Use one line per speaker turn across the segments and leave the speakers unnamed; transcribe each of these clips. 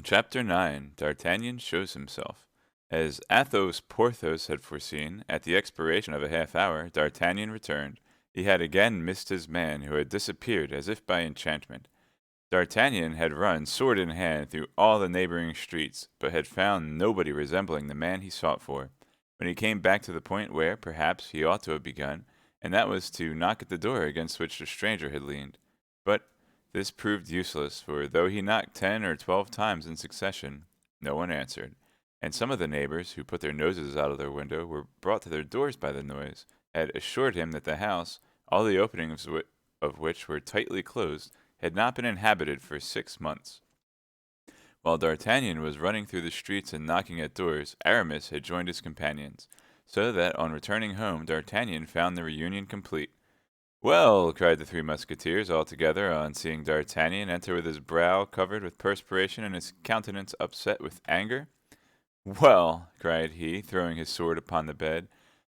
Chapter 9 D'Artagnan Shows Himself. As Athos Porthos had foreseen, at the expiration of a half hour, D'Artagnan returned. He had again missed his man, who had disappeared as if by enchantment. D'Artagnan had run sword in hand through all the neighboring streets, but had found nobody resembling the man he sought for. When he came back to the point where, perhaps, he ought to have begun, and that was to knock at the door against which the stranger had leaned. But this proved useless, for though he knocked 10 or 12 times in succession, no one answered, and some of the neighbors, who put their noses out of their window, were brought to their doors by the noise, had assured him that the house, all the openings of which were tightly closed, had not been inhabited for 6 months. While D'Artagnan was running through the streets and knocking at doors, Aramis had joined his companions, so that on returning home D'Artagnan found the reunion complete. "Well," cried the three Musketeers all together on seeing D'Artagnan enter with his brow covered with perspiration and his countenance upset with anger. "Well," cried he, throwing his sword upon the bed,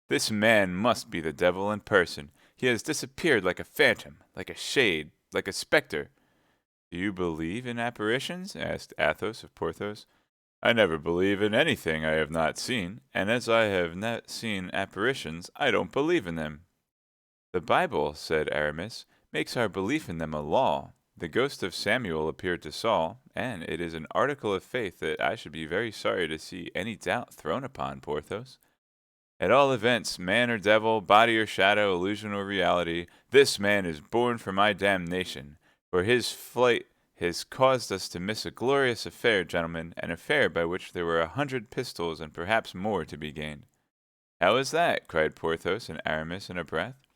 "this man must be the devil in person. He has disappeared like a phantom, like a shade, like a spectre." "Do you believe in apparitions?" asked Athos of Porthos. "I never believe in anything I have not seen, and as I have not seen apparitions, I don't believe in them." "The Bible," said Aramis, "makes our belief in them a law. The ghost of Samuel appeared to Saul, and it is an article of faith that I should be very sorry to see any doubt thrown upon, Porthos. At all events, man or devil, body or shadow, illusion or reality, this man is born for my damnation, for his flight has caused us to miss a glorious affair, gentlemen, an affair by which there were 100 pistoles and perhaps more to be gained." "How is that?" cried Porthos and Aramis in a breath.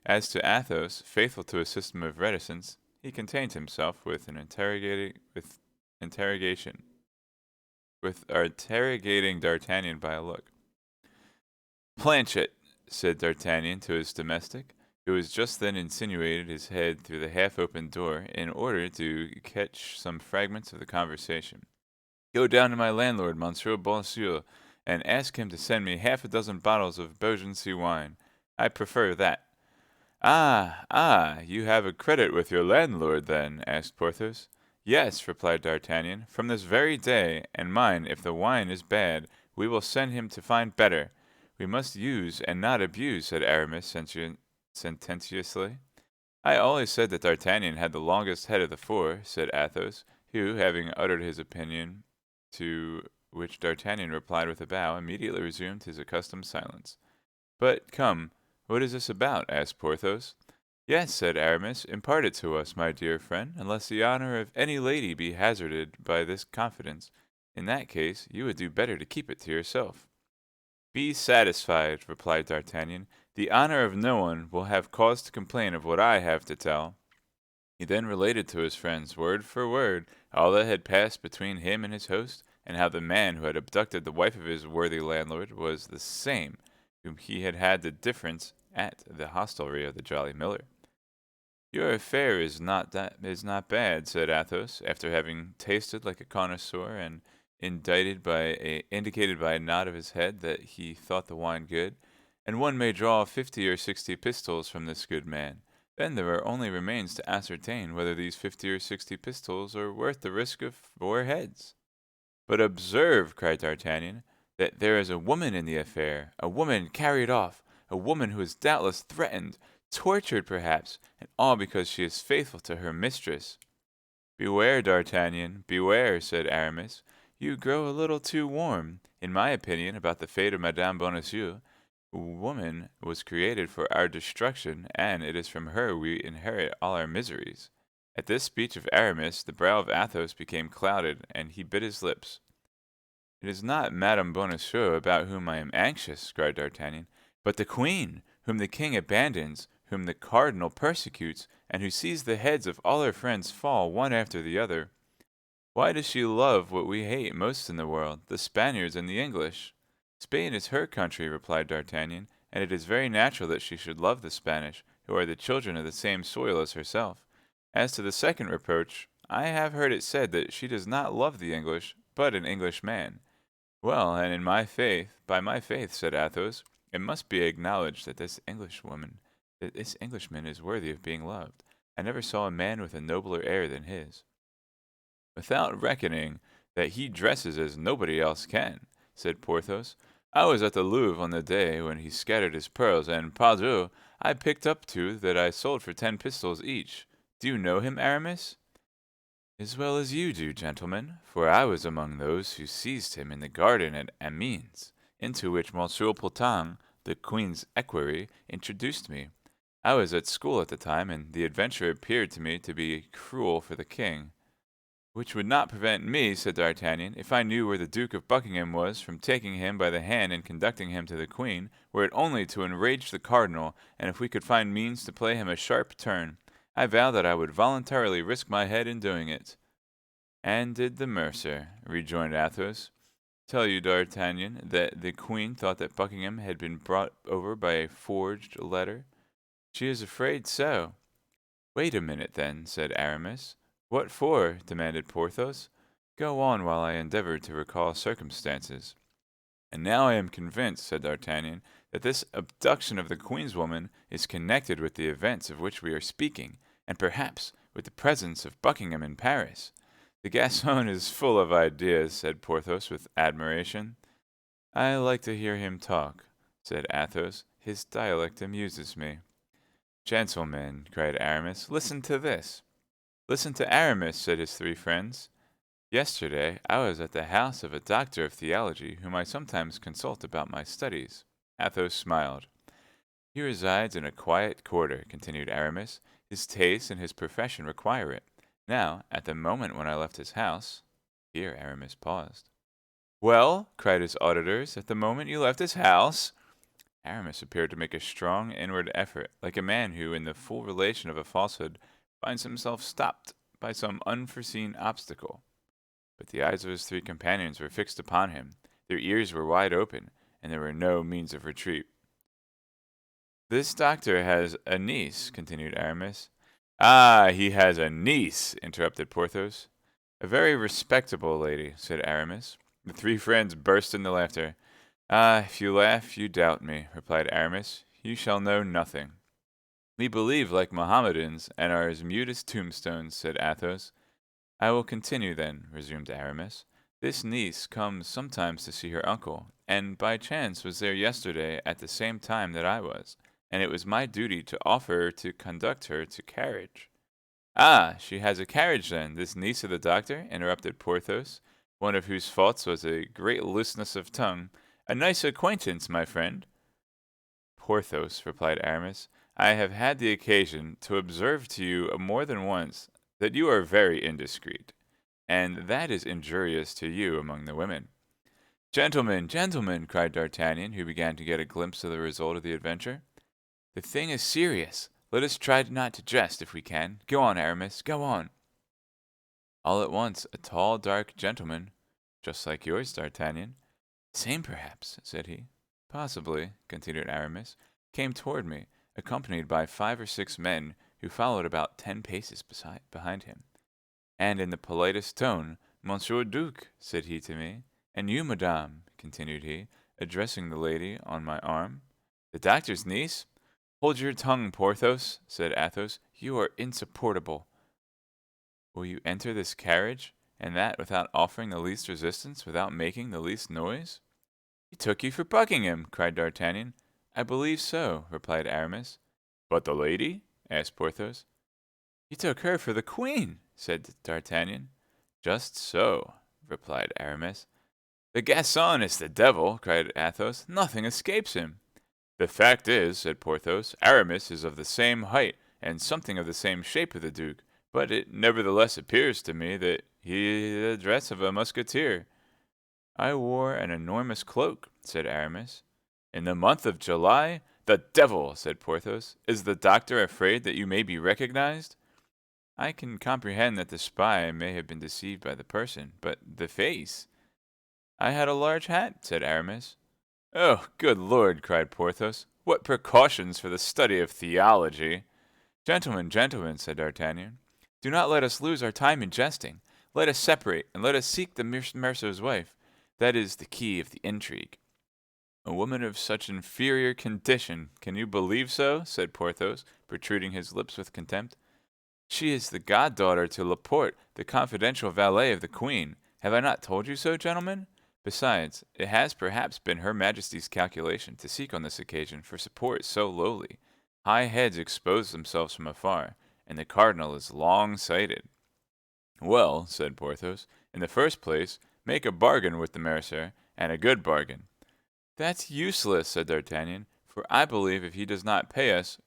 As to Athos, faithful to a system of reticence, he contained himself with interrogating D'Artagnan by a look. "Planchet," said D'Artagnan to his domestic, who was just then insinuated his head through the half-opened door in order to catch some fragments of the conversation. "Go down to my landlord, Monsieur Bonacieux, and ask him to send me half a dozen bottles of Beaugency wine. I prefer that." "Ah, you have a credit with your landlord, then?" asked Porthos. "Yes," replied D'Artagnan, "from this very day, and mind, if the wine is bad, we will send him to find better." "We must use and not abuse," said Aramis sententiously. "I always said that D'Artagnan had the longest head of the four," said Athos, who, having uttered his opinion, to which D'Artagnan replied with a bow, immediately resumed his accustomed silence. "But come, what is this about?" asked Porthos. "Yes," said Aramis, "impart it to us, my dear friend, unless the honor of any lady be hazarded by this confidence. In that case, you would do better to keep it to yourself." "Be satisfied," replied D'Artagnan. "The honor of no one will have cause to complain of what I have to tell." He then related to his friends, word for word, all that had passed between him and his host, and how the man who had abducted the wife of his worthy landlord was the same whom he had had the difference at the hostelry of the Jolly Miller. "Your affair is not bad," said Athos, after having tasted like a connoisseur and indicated by a nod of his head that he thought the wine good, "and one may draw 50 or 60 pistoles from this good man. Then there only remains to ascertain whether these 50 or 60 pistoles are worth the risk of 4 heads." "But observe," cried D'Artagnan, "that there is a woman in the affair, a woman carried off, a woman who is doubtless threatened, tortured perhaps, and all because she is faithful to her mistress." "Beware, D'Artagnan, beware," said Aramis. "You grow a little too warm, in my opinion, about the fate of Madame Bonacieux. Woman was created for our destruction, and it is from her we inherit all our miseries." At this speech of Aramis, the brow of Athos became clouded, and he bit his lips. "It is not Madame Bonacieux about whom I am anxious," cried D'Artagnan, "but the queen, whom the king abandons, whom the cardinal persecutes, and who sees the heads of all her friends fall one after the other. Why does she love what we hate most in the world, the Spaniards and the English?" "Spain is her country," replied D'Artagnan, "and it is very natural that she should love the Spanish, who are the children of the same soil as herself. As to the second reproach, I have heard it said that she does not love the English, but an Englishman. Well, and by my faith," said Athos, "it must be acknowledged that this Englishman is worthy of being loved. I never saw a man with a nobler air than his." "Without reckoning that he dresses as nobody else can," said Porthos. "I was at the Louvre on the day when he scattered his pearls, and, pardieu, I picked up two that I sold for 10 pistoles each. Do you know him, Aramis?" "As well as you do, gentlemen, for I was among those who seized him in the garden at Amiens, into which Monsieur Potin, the Queen's equerry, introduced me. I was at school at the time, and the adventure appeared to me to be cruel for the king." "Which would not prevent me," said D'Artagnan, "if I knew where the Duke of Buckingham was, from taking him by the hand and conducting him to the Queen, were it only to enrage the cardinal, and if we could find means to play him a sharp turn. I vow that I would voluntarily risk my head in doing it." "And did the mercer," rejoined Athos, "tell you, D'Artagnan, that the Queen thought that Buckingham had been brought over by a forged letter? She is afraid so." "Wait a minute, then," said Aramis. "What for?" demanded Porthos. "Go on while I endeavor to recall circumstances." "And now I am convinced," said D'Artagnan, "that this abduction of the Queen's woman is connected with the events of which we are speaking, and perhaps with the presence of Buckingham in Paris." "The Gascon is full of ideas," said Porthos with admiration. "I like to hear him talk," said Athos. "His dialect amuses me." "Gentlemen," cried Aramis, "listen to this." "Listen to Aramis," said his three friends. "Yesterday I was at the house of a doctor of theology whom I sometimes consult about my studies." Athos smiled. "He resides in a quiet quarter," continued Aramis. "His tastes and his profession require it. Now, at the moment when I left his house—" Here Aramis paused. "Well," cried his auditors, "at the moment you left his house—" Aramis appeared to make a strong inward effort, like a man who, in the full relation of a falsehood, finds himself stopped by some unforeseen obstacle. But the eyes of his three companions were fixed upon him, their ears were wide open, and there were no means of retreat. "This doctor has a niece," continued Aramis. "Ah, he has a niece," interrupted Porthos. "A very respectable lady," said Aramis. The three friends burst into laughter. "Ah, if you laugh, you doubt me," replied Aramis. "You shall know nothing." "We believe like Mohammedans, and are as mute as tombstones," said Athos. "I will continue then," resumed Aramis. "This niece comes sometimes to see her uncle, and by chance was there yesterday at the same time that I was, and it was my duty to offer to conduct her to carriage." "Ah, she has a carriage then, this niece of the doctor?" interrupted Porthos, one of whose faults was a great looseness of tongue. "A nice acquaintance, my friend." "Porthos," replied Aramis, "I have had the occasion to observe to you more than once that you are very indiscreet, and that is injurious to you among the women." "Gentlemen, gentlemen!" cried D'Artagnan, who began to get a glimpse of the result of the adventure. "The thing is serious. Let us try not to jest, if we can. Go on, Aramis, go on." "All at once, a tall, dark gentleman—" "Just like yours, D'Artagnan." "Same, perhaps," said he. "Possibly," continued Aramis, "came toward me, accompanied by 5 or 6 men, who followed about 10 paces behind him. And in the politest tone, 'Monsieur Duc,' said he to me. 'And you, madame,' continued he, addressing the lady on my arm. 'The doctor's niece?' 'Hold your tongue, Porthos,' said Athos. 'You are insupportable.' 'Will you enter this carriage, and that without offering the least resistance, without making the least noise?' 'He took you for Buckingham!' cried D'Artagnan. 'I believe so,' replied Aramis. 'But the lady?' asked Porthos. 'He took her for the queen,' said D'Artagnan. 'Just so,' replied Aramis. 'The Gascon is the devil!' cried Athos. 'Nothing escapes him.' 'The fact is,' said Porthos, 'Aramis is of the same height and something of the same shape with the duke, but it nevertheless appears to me that he the dress of a musketeer.' 'I wore an enormous cloak,' said Aramis. 'In the month of July? The devil!' said Porthos. 'Is the doctor afraid that you may be recognized?' 'I can comprehend that the spy may have been deceived by the person, but the face—' 'I had a large hat,' said Aramis. 'Oh, good Lord!' cried Porthos. 'What precautions for the study of theology!' 'Gentlemen, gentlemen,' said D'Artagnan, 'do not let us lose our time in jesting. Let us separate, and let us seek the mercer's wife. That is the key of the intrigue.' 'A woman of such inferior condition, can you believe so?' said Porthos, protruding his lips with contempt. 'She is the goddaughter to Laporte, the confidential valet of the queen. Have I not told you so, gentlemen? Besides, it has perhaps been her Majesty's calculation to seek on this occasion for support so lowly. High heads expose themselves from afar, and the cardinal is long-sighted. Well, said Porthos, in the first place, make a bargain with the mercer, and a good bargain. That's useless, said D'Artagnan, for I believe if he does not pay us,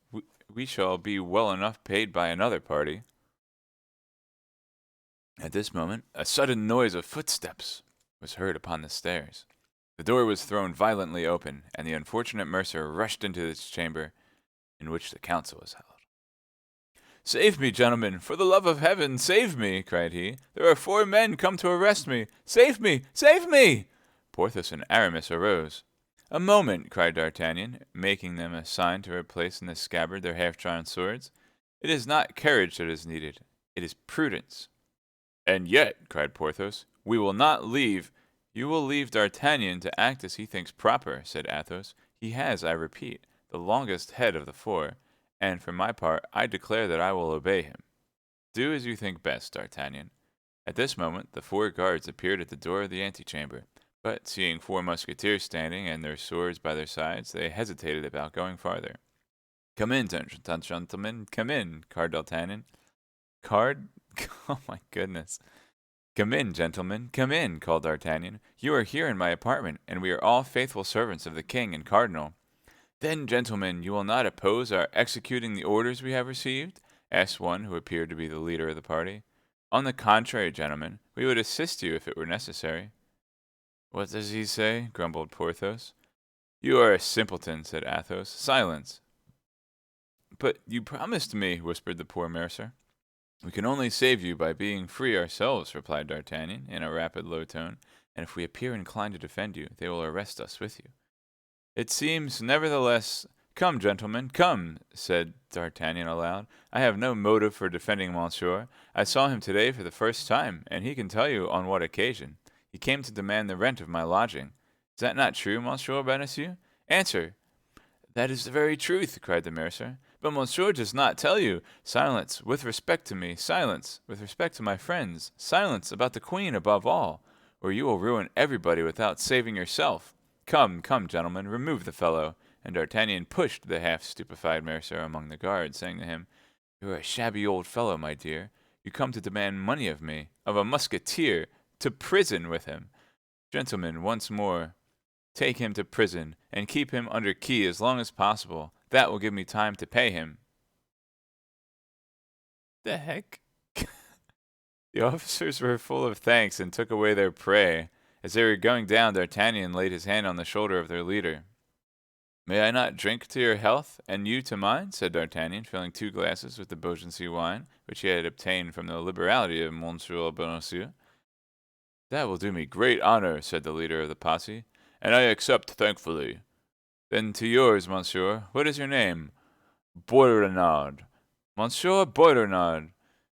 we shall be well enough paid by another party. At this moment, a sudden noise of footsteps was heard upon the stairs. The door was thrown violently open, and the unfortunate mercer rushed into its chamber in which the council was held. "Save me, gentlemen! For the love of heaven, save me!" cried he. "There are 4 men come to arrest me! Save me! Save me!" Porthos and Aramis arose. "A moment!" cried D'Artagnan, making them a sign to replace in the scabbard their half-drawn swords. "It is not courage that is needed. It is prudence." "And yet," cried Porthos, "we will not leave—" "You will leave D'Artagnan to act as he thinks proper," said Athos. "He has, I repeat, the longest head of the 4, and for my part I declare that I will obey him. Do as you think best, D'Artagnan." At this moment the 4 guards appeared at the door of the antechamber, but seeing 4 Musketeers standing and their swords by their sides, they hesitated about going farther. "Come in, gentlemen, come in," cried D'Artagnan. "Card? Oh, my goodness. Come in, gentlemen, come in," called D'Artagnan. "You are here in my apartment, and we are all faithful servants of the king and cardinal." "Then, gentlemen, you will not oppose our executing the orders we have received?" asked one who appeared to be the leader of the party. "On the contrary, gentlemen, we would assist you if it were necessary." "What does he say?" grumbled Porthos. "You are a simpleton," said Athos. "Silence." "But you promised me," whispered the poor mercer. "We can only save you by being free ourselves," replied D'Artagnan, in a rapid, low tone, "and if we appear inclined to defend you, they will arrest us with you." "It seems, nevertheless—" "Come, gentlemen, come," said D'Artagnan aloud. "I have no motive for defending Monsieur. I saw him today for the first time, and he can tell you on what occasion. He came to demand the rent of my lodging. Is that not true, Monsieur Bonacieux? Answer!" "That is the very truth," cried the mercer. "But Monsieur does not tell you. Silence, with respect to me, silence, with respect to my friends, silence about the queen above all, or you will ruin everybody without saving yourself. Come, come, gentlemen, remove the fellow." And D'Artagnan pushed the half-stupefied mercer among the guards, saying to him, "You are a shabby old fellow, my dear. You come to demand money of me, of a musketeer, to prison with him. Gentlemen, once more, take him to prison, and keep him under key as long as possible. That will give me time to pay him." The heck? The officers were full of thanks and took away their prey. As they were going down, D'Artagnan laid his hand on the shoulder of their leader. "May I not drink to your health, and you to mine?" said D'Artagnan, filling 2 glasses with the Beaugency wine, which he had obtained from the liberality of Monsieur Bonacieux. "That will do me great honor," said the leader of the posse, "and I accept thankfully." "Then to yours, monsieur. What is your name?" "Boisrenard." "Monsieur Boisrenard."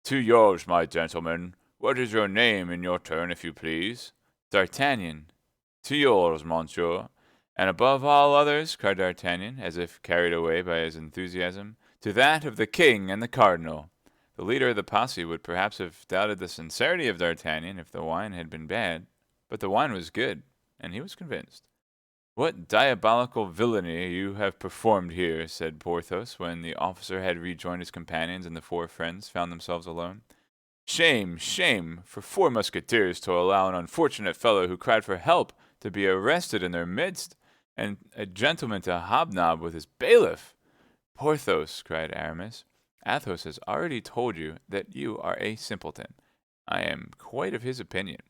"To yours, my gentleman. What is your name in your turn, if you please?" "D'Artagnan." "To yours, monsieur. And above all others," cried D'Artagnan, as if carried away by his enthusiasm, "to that of the king and the cardinal." The leader of the posse would perhaps have doubted the sincerity of D'Artagnan if the wine had been bad, but the wine was good, and he was convinced. "What diabolical villainy you have performed here," said Porthos, when the officer had rejoined his companions and the 4 friends found themselves alone. "Shame, shame, for 4 musketeers to allow an unfortunate fellow who cried for help to be arrested in their midst, and a gentleman to hobnob with his bailiff." "Porthos," cried Aramis, "Athos has already told you that you are a simpleton. I am quite of his opinion.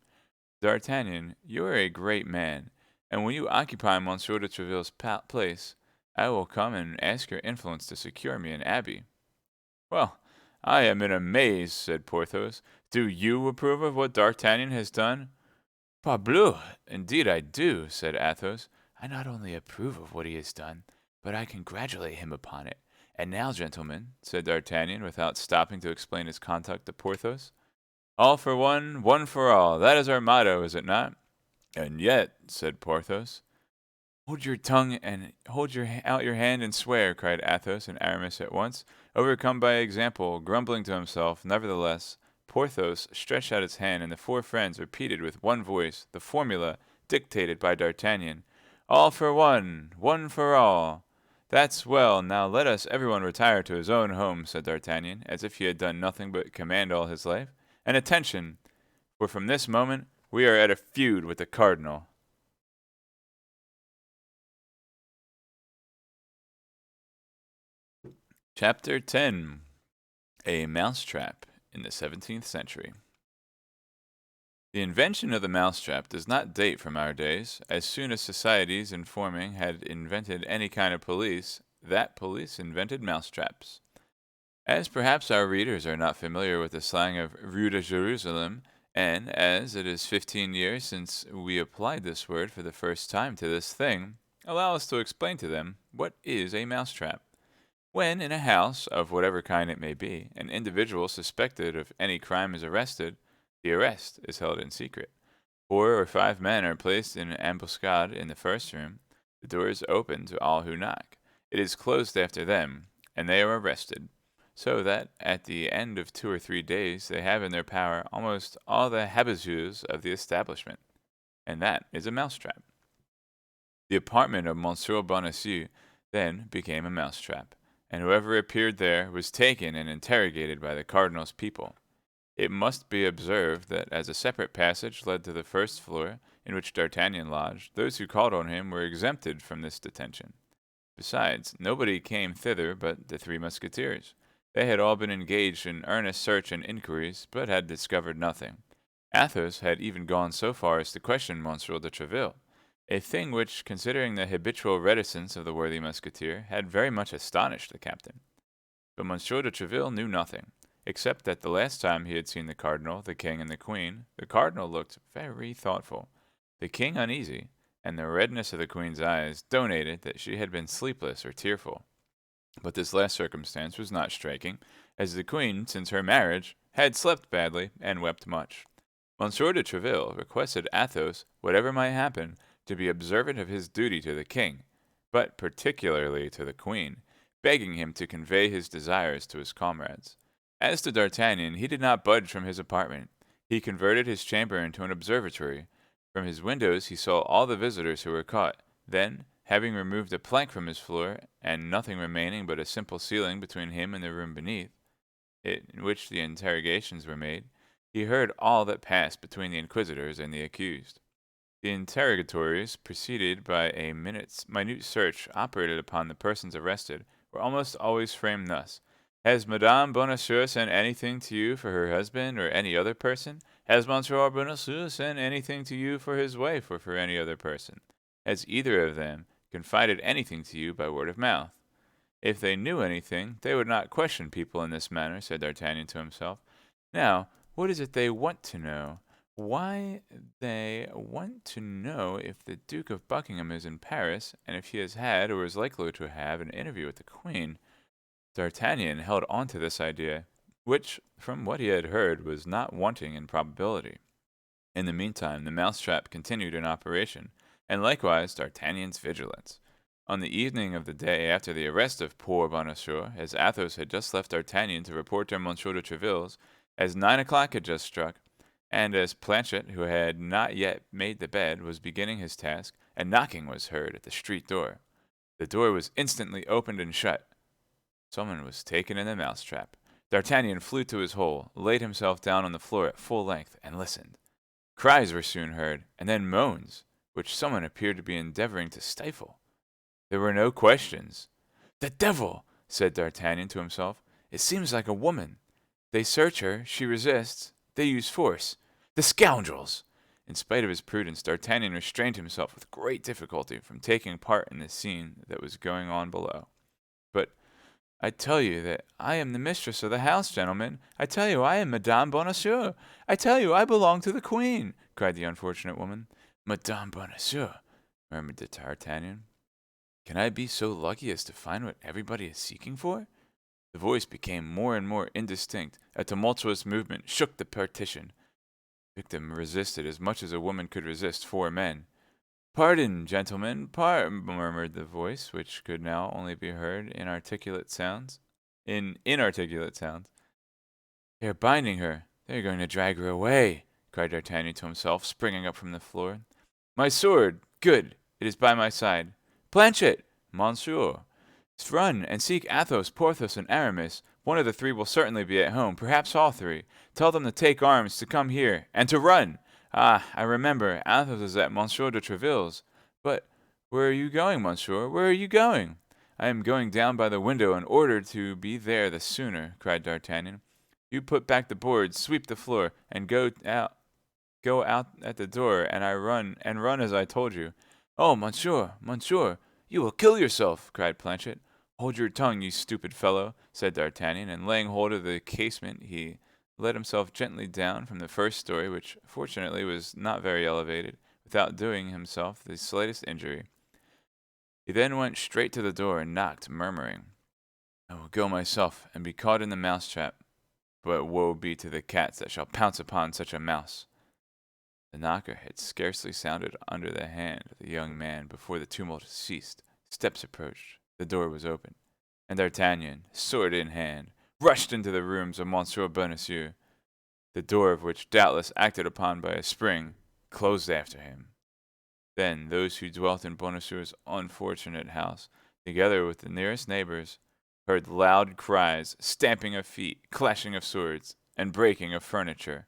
D'Artagnan, you are a great man, and when you occupy Monsieur de Tréville's place, I will come and ask your influence to secure me an abbey." "Well, I am in a maze," said Porthos. "Do you approve of what D'Artagnan has done?" "Parbleu! Indeed I do," said Athos. "I not only approve of what he has done, but I congratulate him upon it. And now, gentlemen," said D'Artagnan, without stopping to explain his conduct to Porthos, "all for one, one for all. That is our motto, is it not?" "And yet," said Porthos. "Hold your tongue and hold out your hand and swear," cried Athos and Aramis at once. Overcome by example, grumbling to himself, nevertheless, Porthos stretched out his hand, and the four friends repeated with one voice the formula dictated by D'Artagnan. All for one for all. That's well, now let us everyone retire to his own home, said D'Artagnan, as if he had done nothing but command all his life. And attention, for from this moment we are at a feud with the cardinal. Chapter 10. A Mousetrap in the 17th Century. The invention of the mousetrap does not date from our days. As soon as societies in forming had invented any kind of police, that police invented mousetraps. As perhaps our readers are not familiar with the slang of Rue de Jerusalem, and as it is 15 years since we applied this word for the first time to this thing, allow us to explain to them what is a mousetrap. When in a house, of whatever kind it may be, an individual suspected of any crime is arrested, the arrest is held in secret. 4 or 5 men are placed in an ambuscade in the first room. The door is open to all who knock. It is closed after them, and they are arrested, so that at the end of 2 or 3 days they have in their power almost all the habitués of the establishment, and that is a mousetrap. The apartment of Monsieur Bonacieux then became a mousetrap, and whoever appeared there was taken and interrogated by the cardinal's people. It must be observed that as a separate passage led to the first floor, in which D'Artagnan lodged, those who called on him were exempted from this detention. Besides, nobody came thither but the 3 Musketeers. They had all been engaged in earnest search and inquiries, but had discovered nothing. Athos had even gone so far as to question Monsieur de Tréville, a thing which, considering the habitual reticence of the worthy Musketeer, had very much astonished the captain. But Monsieur de Tréville knew nothing, except that the last time he had seen the cardinal, the king, and the queen, the cardinal looked very thoughtful, the king uneasy, and the redness of the queen's eyes donated that she had been sleepless or tearful. But this last circumstance was not striking, as the queen, since her marriage, had slept badly and wept much. Monsieur de Tréville requested Athos, whatever might happen, to be observant of his duty to the king, but particularly to the queen, begging him to convey his desires to his comrades. As to D'Artagnan, he did not budge from his apartment. He converted his chamber into an observatory. From his windows he saw all the visitors who were caught. Then, having removed a plank from his floor, and nothing remaining but a simple ceiling between him and the room beneath, in which the interrogations were made, he heard all that passed between the inquisitors and the accused. The interrogatories, preceded by a minute search operated upon the persons arrested, were almost always framed thus: Has Madame Bonacieux sent anything to you for her husband or any other person? Has Monsieur Bonacieux sent anything to you for his wife or for any other person? Has either of them confided anything to you by word of mouth? If they knew anything, they would not question people in this manner, said D'Artagnan to himself. Now, what is it they want to know? Why, they want to know if the Duke of Buckingham is in Paris, and if he has had, or is likely to have, an interview with the Queen. D'Artagnan held on to this idea, which, from what he had heard, was not wanting in probability. In the meantime, the mousetrap continued in operation, and likewise D'Artagnan's vigilance. On the evening of the day after the arrest of poor Bonacieux, as Athos had just left D'Artagnan to report to Monsieur de Tréville's, as 9 o'clock had just struck, and as Planchet, who had not yet made the bed, was beginning his task, a knocking was heard at the street door. The door was instantly opened and shut. Someone was taken in the mousetrap. D'Artagnan flew to his hole, laid himself down on the floor at full length, and listened. Cries were soon heard, and then moans, which someone appeared to be endeavoring to stifle. There were no questions. "The devil!" said D'Artagnan to himself. "It seems like a woman. They search her, she resists, they use force. The scoundrels!" In spite of his prudence, D'Artagnan restrained himself with great difficulty from taking part in the scene that was going on below. "But I tell you that I am the mistress of the house, gentlemen. I tell you I am Madame Bonacieux. I tell you I belong to the Queen," cried the unfortunate woman. "Madame Bonacieux," murmured D'Artagnan. "Can I be so lucky as to find what everybody is seeking for?" The voice became more and more indistinct. A tumultuous movement shook the partition. The victim resisted as much as a woman could resist 4 men. "Pardon, gentlemen, murmured the voice, which could now only be heard in inarticulate sounds. "They are binding her. They're going to drag her away, cried D'Artagnan to himself, springing up from the floor. My sword! Good! It is by my side. Planchet! Monsieur! Run and seek Athos, Porthos, and Aramis. One of the three will certainly be at home, perhaps all three. Tell them to take arms, to come here, and to run. Ah, I remember, Athos is at Monsieur de Tréville's. But where are you going, monsieur? Where are you going? I am going down by the window in order to be there the sooner, cried D'Artagnan. You put back the boards, sweep the floor, and go out at the door, and run as I told you. Oh, monsieur, you will kill yourself, cried Planchet. Hold your tongue, you stupid fellow, said D'Artagnan, and laying hold of the casement, he let himself gently down from the first story, which fortunately was not very elevated, without doing himself the slightest injury. He then went straight to the door and knocked, murmuring, I will go myself and be caught in the mousetrap, but woe be to the cats that shall pounce upon such a mouse. The knocker had scarcely sounded under the hand of the young man before the tumult ceased. Steps approached, the door was opened, and D'Artagnan, sword in hand, rushed into the rooms of Monsieur Bonacieux, the door of which, doubtless acted upon by a spring, closed after him. Then those who dwelt in Bonacieux's unfortunate house, together with the nearest neighbors, heard loud cries, stamping of feet, clashing of swords, and breaking of furniture.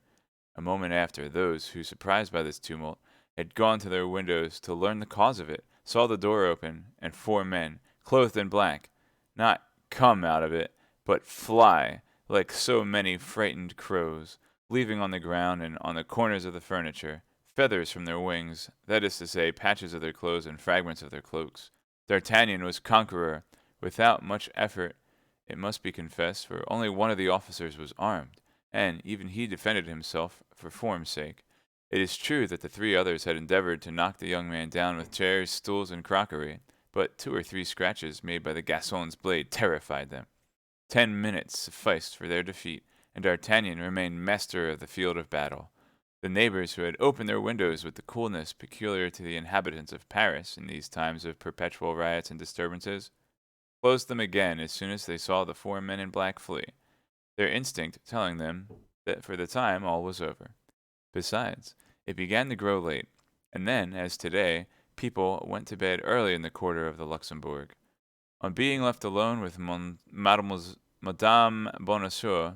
A moment after, those who, surprised by this tumult, had gone to their windows to learn the cause of it, saw the door open, and four men, clothed in black, not come out of it, but fly, like so many frightened crows, leaving on the ground and on the corners of the furniture feathers from their wings, that is to say, patches of their clothes and fragments of their cloaks. D'Artagnan was conqueror, without much effort, it must be confessed, for only one of the officers was armed, and even he defended himself for form's sake. It is true that the three others had endeavored to knock the young man down with chairs, stools, and crockery, but 2 or 3 scratches made by the Gascon's blade terrified them. 10 minutes sufficed for their defeat, and D'Artagnan remained master of the field of battle. The neighbors, who had opened their windows with the coolness peculiar to the inhabitants of Paris in these times of perpetual riots and disturbances, closed them again as soon as they saw the 4 men in black flee, their instinct telling them that for the time all was over. Besides, it began to grow late, and then, as today, people went to bed early in the quarter of the Luxembourg. On being left alone with Madame Bonacieux,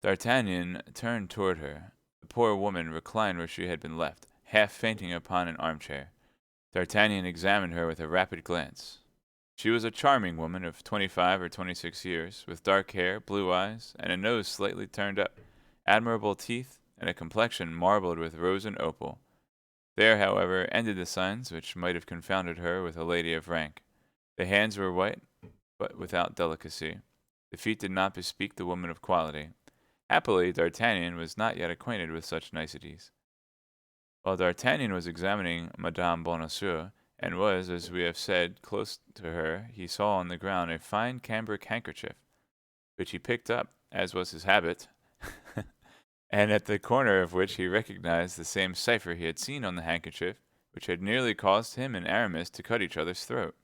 D'Artagnan turned toward her. The poor woman reclined where she had been left, half fainting upon an armchair. D'Artagnan examined her with a rapid glance. She was a charming woman of 25 or 26 years, with dark hair, blue eyes, and a nose slightly turned up, admirable teeth, and a complexion marbled with rose and opal. There, however, ended the signs which might have confounded her with a lady of rank. The hands were white, but without delicacy. The feet did not bespeak the woman of quality. Happily, D'Artagnan was not yet acquainted with such niceties. While D'Artagnan was examining Madame Bonacieux, and was, as we have said, close to her, he saw on the ground a fine cambric handkerchief, which he picked up, as was his habit, and at the corner of which he recognized the same cipher he had seen on the handkerchief, which had nearly caused him and Aramis to cut each other's throat.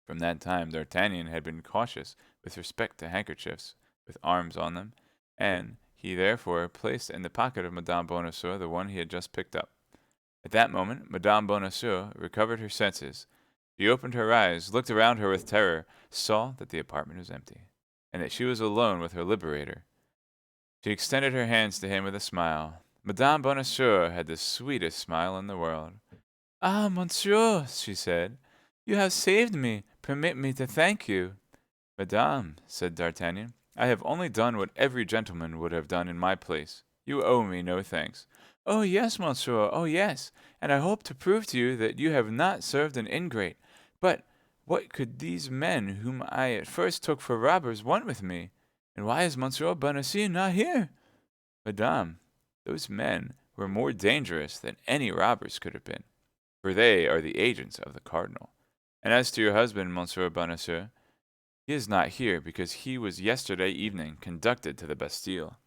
From that time D'Artagnan had been cautious with respect to handkerchiefs with arms on them, and he therefore placed in the pocket of Madame Bonacieux the one he had just picked up. At that moment Madame Bonacieux recovered her senses. She opened her eyes, looked around her with terror, saw that the apartment was empty, and that she was alone with her liberator. She extended her hands to him with a smile. Madame Bonacieux had the sweetest smile in the world. "Ah, monsieur," she said, "you have saved me. Permit me to thank you." "Madame," said D'Artagnan, "I have only done what every gentleman would have done in my place. You owe me no thanks." "Oh yes, monsieur, oh yes, and I hope to prove to you that you have not served an ingrate. But what could these men, whom I at first took for robbers, want with me? And why is Monsieur Bonacieux not here?" "Madame, those men were more dangerous than any robbers could have been, for they are the agents of the cardinal. And as to your husband, Monsieur Bonacieux, he is not here because he was yesterday evening conducted to the Bastille."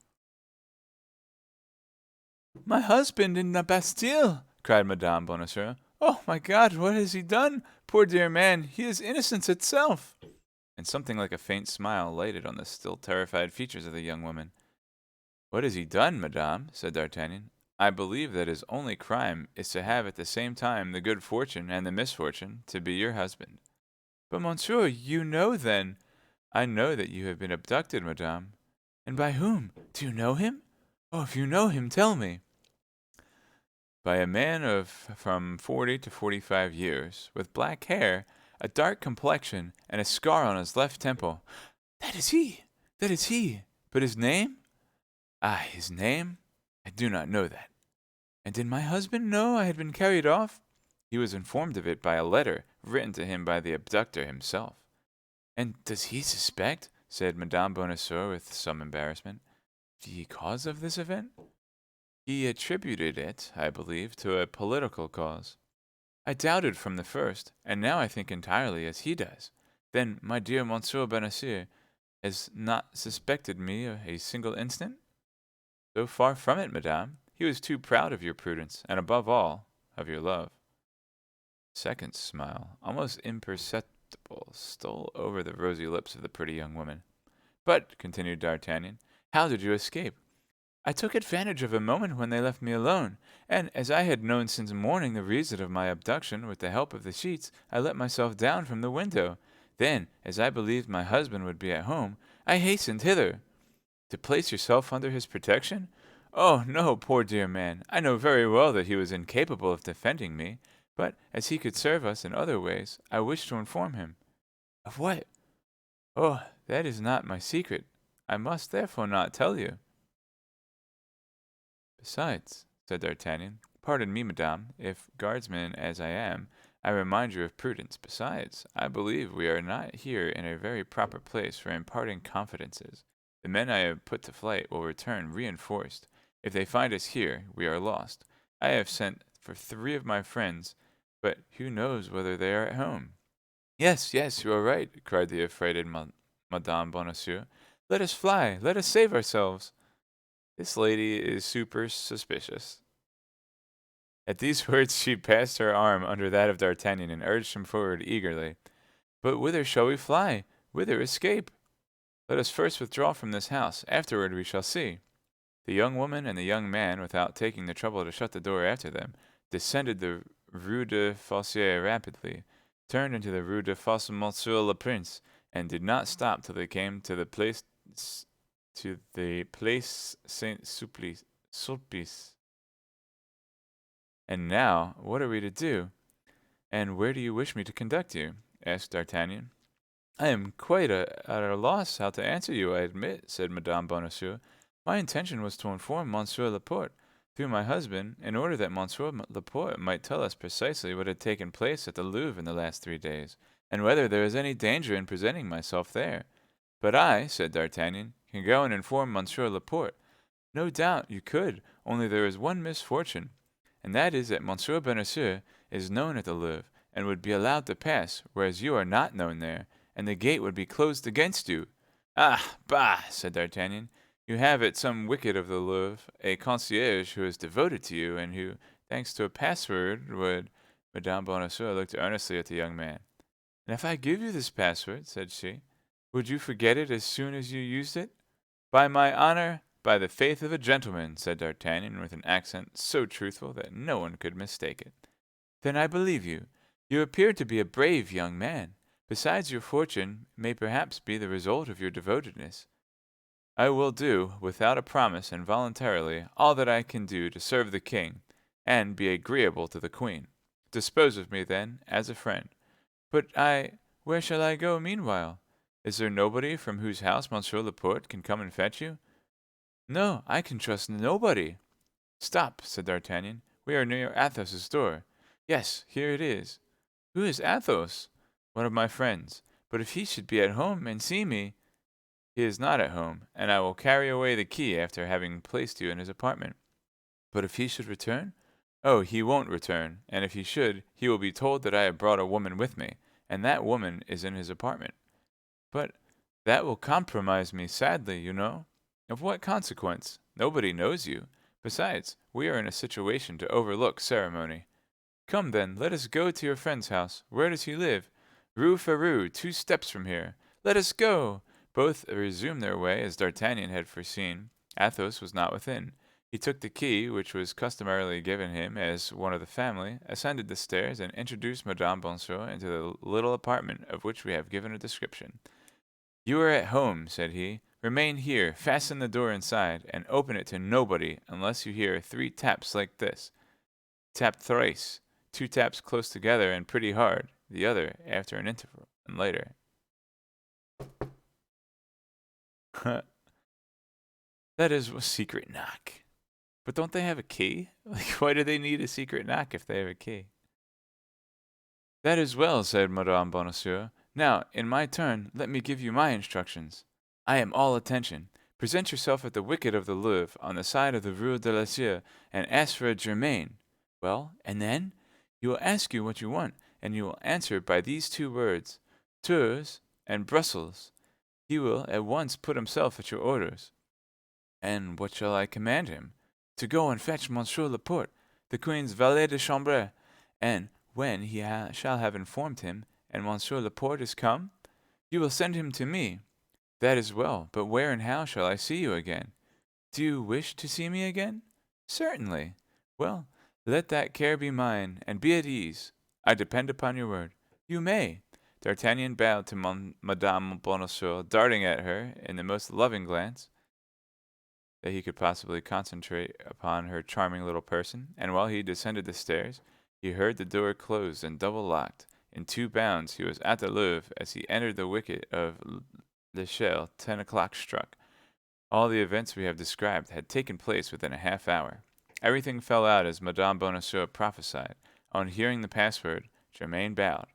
"My husband in the Bastille!" cried Madame Bonacieux. "Oh, my God, what has he done? Poor dear man, he is innocence itself!" And something like a faint smile lighted on the still terrified features of the young woman. What has he done, madame? Said D'Artagnan. I believe that his only crime is to have at the same time the good fortune and the misfortune to be your husband. But, monsieur, you know, then— I know that you have been abducted, madame. And by whom? Do you know him? Oh, if you know him, tell me. By a man of from 40 to 45 years, with black hair, a dark complexion, and a scar on his left temple. That is he! That is he! But his name? Ah, his name? I do not know that. And did my husband know I had been carried off? He was informed of it by a letter written to him by the abductor himself. And does he suspect, said Madame Bonacieux with some embarrassment, the cause of this event? He attributed it, I believe, to a political cause. I doubted from the first, and now I think entirely as he does. Then, my dear Monsieur Bonacieux has not suspected me a single instant? So far from it, madame. He was too proud of your prudence, and above all, of your love. A second smile, almost imperceptible, stole over the rosy lips of the pretty young woman. But, continued D'Artagnan, how did you escape? I took advantage of a moment when they left me alone, and as I had known since morning the reason of my abduction, with the help of the sheets, I let myself down from the window. Then, as I believed my husband would be at home, I hastened hither. To place yourself under his protection? Oh, no, poor dear man. I know very well that he was incapable of defending me, but as he could serve us in other ways, I wished to inform him. Of what? Oh, that is not my secret. I must therefore not tell you. Besides, said D'Artagnan, pardon me, madame, if, guardsman as I am, I remind you of prudence. Besides, I believe we are not here in a very proper place for imparting confidences. The men I have put to flight will return reinforced. If they find us here, we are lost. I have sent for 3 of my friends, but who knows whether they are at home? Yes, yes, you are right, cried the affrighted Madame Bonacieux. Let us fly, let us save ourselves. This lady is super suspicious. At these words she passed her arm under that of D'Artagnan and urged him forward eagerly. But whither shall we fly? Whither escape? Let us first withdraw from this house. Afterward we shall see. The young woman and the young man, without taking the trouble to shut the door after them, descended the Rue de Fossier rapidly, turned into the Rue de Fosse Monsieur le Prince, and did not stop till they came to the Place Saint Sulpice. And now, what are we to do? And where do you wish me to conduct you? Asked D'Artagnan. I am quite at a loss how to answer you, I admit, said Madame Bonacieux. My intention was to inform Monsieur Laporte, through my husband, in order that Monsieur Laporte might tell us precisely what had taken place at the Louvre in the last 3 days, and whether there is any danger in presenting myself there. But I, said D'Artagnan, can go and inform Monsieur Laporte. No doubt you could, only there is one misfortune, and that is that Monsieur Bonacieux is known at the Louvre, and would be allowed to pass, whereas you are not known there, and the gate would be closed against you. Ah, bah, said D'Artagnan. You have at some wicket of the Louvre a concierge who is devoted to you, and who, thanks to a password, would— Madame Bonacieux looked earnestly at the young man. And if I give you this password, said she, would you forget it as soon as you used it? By my honor, by the faith of a gentleman, said D'Artagnan with an accent so truthful that no one could mistake it. Then I believe you. You appear to be a brave young man. Besides, your fortune may perhaps be the result of your devotedness. I will do, without a promise and voluntarily, all that I can do to serve the king, and be agreeable to the queen. Dispose of me, then, as a friend. But where shall I go meanwhile? Is there nobody from whose house Monsieur Laporte can come and fetch you? No, I can trust nobody. Stop, said D'Artagnan. We are near Athos's door. Yes, here it is. Who is Athos? One of my friends. But if he should be at home and see me— He is not at home, and I will carry away the key after having placed you in his apartment. But if he should return? Oh, he won't return, and if he should, he will be told that I have brought a woman with me, and that woman is in his apartment. But that will compromise me sadly, you know. Of what consequence? Nobody knows you. Besides, we are in a situation to overlook ceremony. Come, then, let us go to your friend's house. Where does he live? Rue Ferou, 2 steps from here. Let us go! Both resumed their way, as D'Artagnan had foreseen, Athos was not within. He took the key, which was customarily given him as one of the family, ascended the stairs, and introduced Madame Bonacieux into the little apartment of which we have given a description. "You are at home," said he. "Remain here, fasten the door inside, and open it to nobody unless you hear 3 taps like this. Tap thrice, 2 taps close together and pretty hard, the other after an interval, and later." That is a secret knock. But don't they have a key? Like, why do they need a secret knock if they have a key? "That is well," said Madame Bonacieux. "Now, in my turn, let me give you my instructions. I am all attention. Present yourself at the wicket of the Louvre on the side of the Rue de la Scie, and ask for a Germain. Well, and then? You will ask you what you want, and you will answer by these 2 words, Tours and Brussels. He will at once put himself at your orders." "And what shall I command him?" "To go and fetch Monsieur Laporte, the Queen's valet de chambre, and when he shall have informed him, and Monsieur Laporte is come, you will send him to me." "That is well, but where and how shall I see you again?" "Do you wish to see me again?" "Certainly." "Well, let that care be mine, and be at ease. I depend upon your word." "You may." D'Artagnan bowed to Madame Bonacieux, darting at her, in the most loving glance that he could possibly concentrate upon her charming little person, and while he descended the stairs, he heard the door closed and double locked. In 2 bounds he was at the Louvre. As he entered the wicket of l'Echelle, 10 o'clock struck. All the events we have described had taken place within a half hour. Everything fell out as Madame Bonacieux prophesied. On hearing the password, Germain bowed.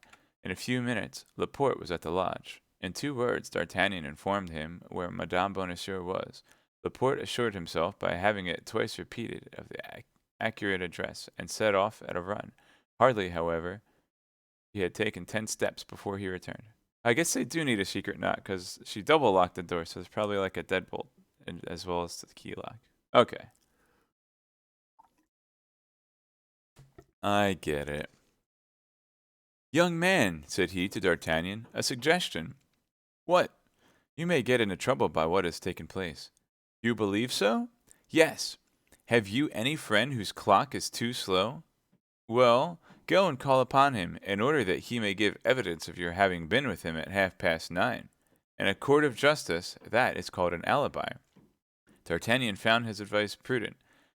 In a few minutes, Laporte was at the lodge. In 2 words, D'Artagnan informed him where Madame Bonacieux was. Laporte assured himself by having it twice repeated of the accurate address, and set off at a run. Hardly, however, he had taken 10 steps before he returned. I guess they do need a secret knock, because she double locked the door, so it's probably like a deadbolt, as well as the key lock. Okay. I get it. "Young man," said he to D'Artagnan, "a suggestion." "What?" "You may get into trouble by what has taken place." "You believe so?" "Yes." "Have you any friend whose clock is too slow?" "Well, go and call upon him, in order that he may give evidence of your having been with him at 9:30. In a court of justice, that is called an alibi." D'Artagnan found his advice prudent.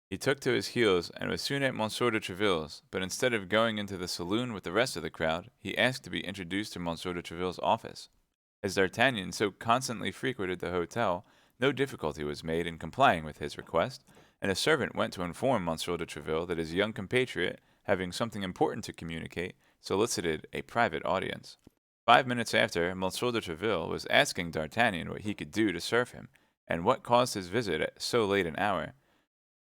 He took to his heels, and was soon at Monsieur de Treville's, but instead of going into the saloon with the rest of the crowd, he asked to be introduced to Monsieur de Treville's office. As D'Artagnan so constantly frequented the hotel, no difficulty was made in complying with his request, and a servant went to inform Monsieur de Treville that his young compatriot, having something important to communicate, solicited a private audience. 5 minutes after, Monsieur de Treville was asking D'Artagnan what he could do to serve him, and what caused his visit at so late an hour.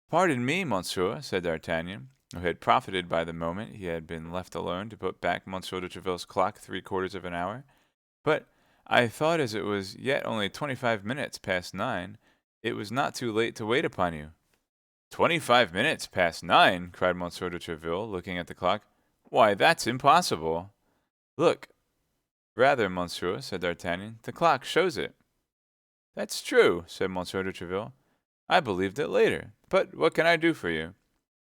"Pardon me, monsieur," said D'Artagnan, who had profited by the moment he had been left alone to put back Monsieur de Treville's clock 3/4 of an hour, "but I thought as it was yet only 25 minutes past 9, it was not too late to wait upon you." "25 minutes past 9!" cried Monsieur de Treville, looking at the clock. "Why, that's impossible." "Look." "Rather, monsieur," said D'Artagnan, "the clock shows it." "That's true," said Monsieur de Treville. "I believed it later. But what can I do for you?"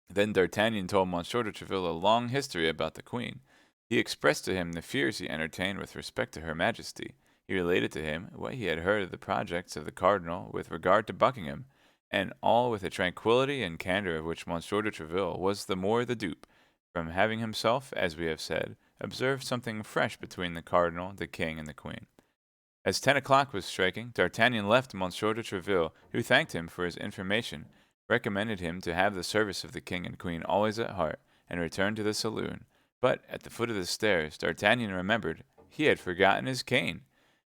Then D'Artagnan told Monsieur de Treville a long history about the queen. He expressed to him the fears he entertained with respect to her majesty. He related to him what he had heard of the projects of the cardinal with regard to Buckingham, and all with a tranquillity and candor of which Monsieur de Treville was the more the dupe, from having himself, as we have said, observed something fresh between the cardinal, the king, and the queen. As 10 o'clock was striking, D'Artagnan left Monsieur de Treville, who thanked him for his information, recommended him to have the service of the king and queen always at heart, and returned to the saloon. But at the foot of the stairs, D'Artagnan remembered he had forgotten his cane.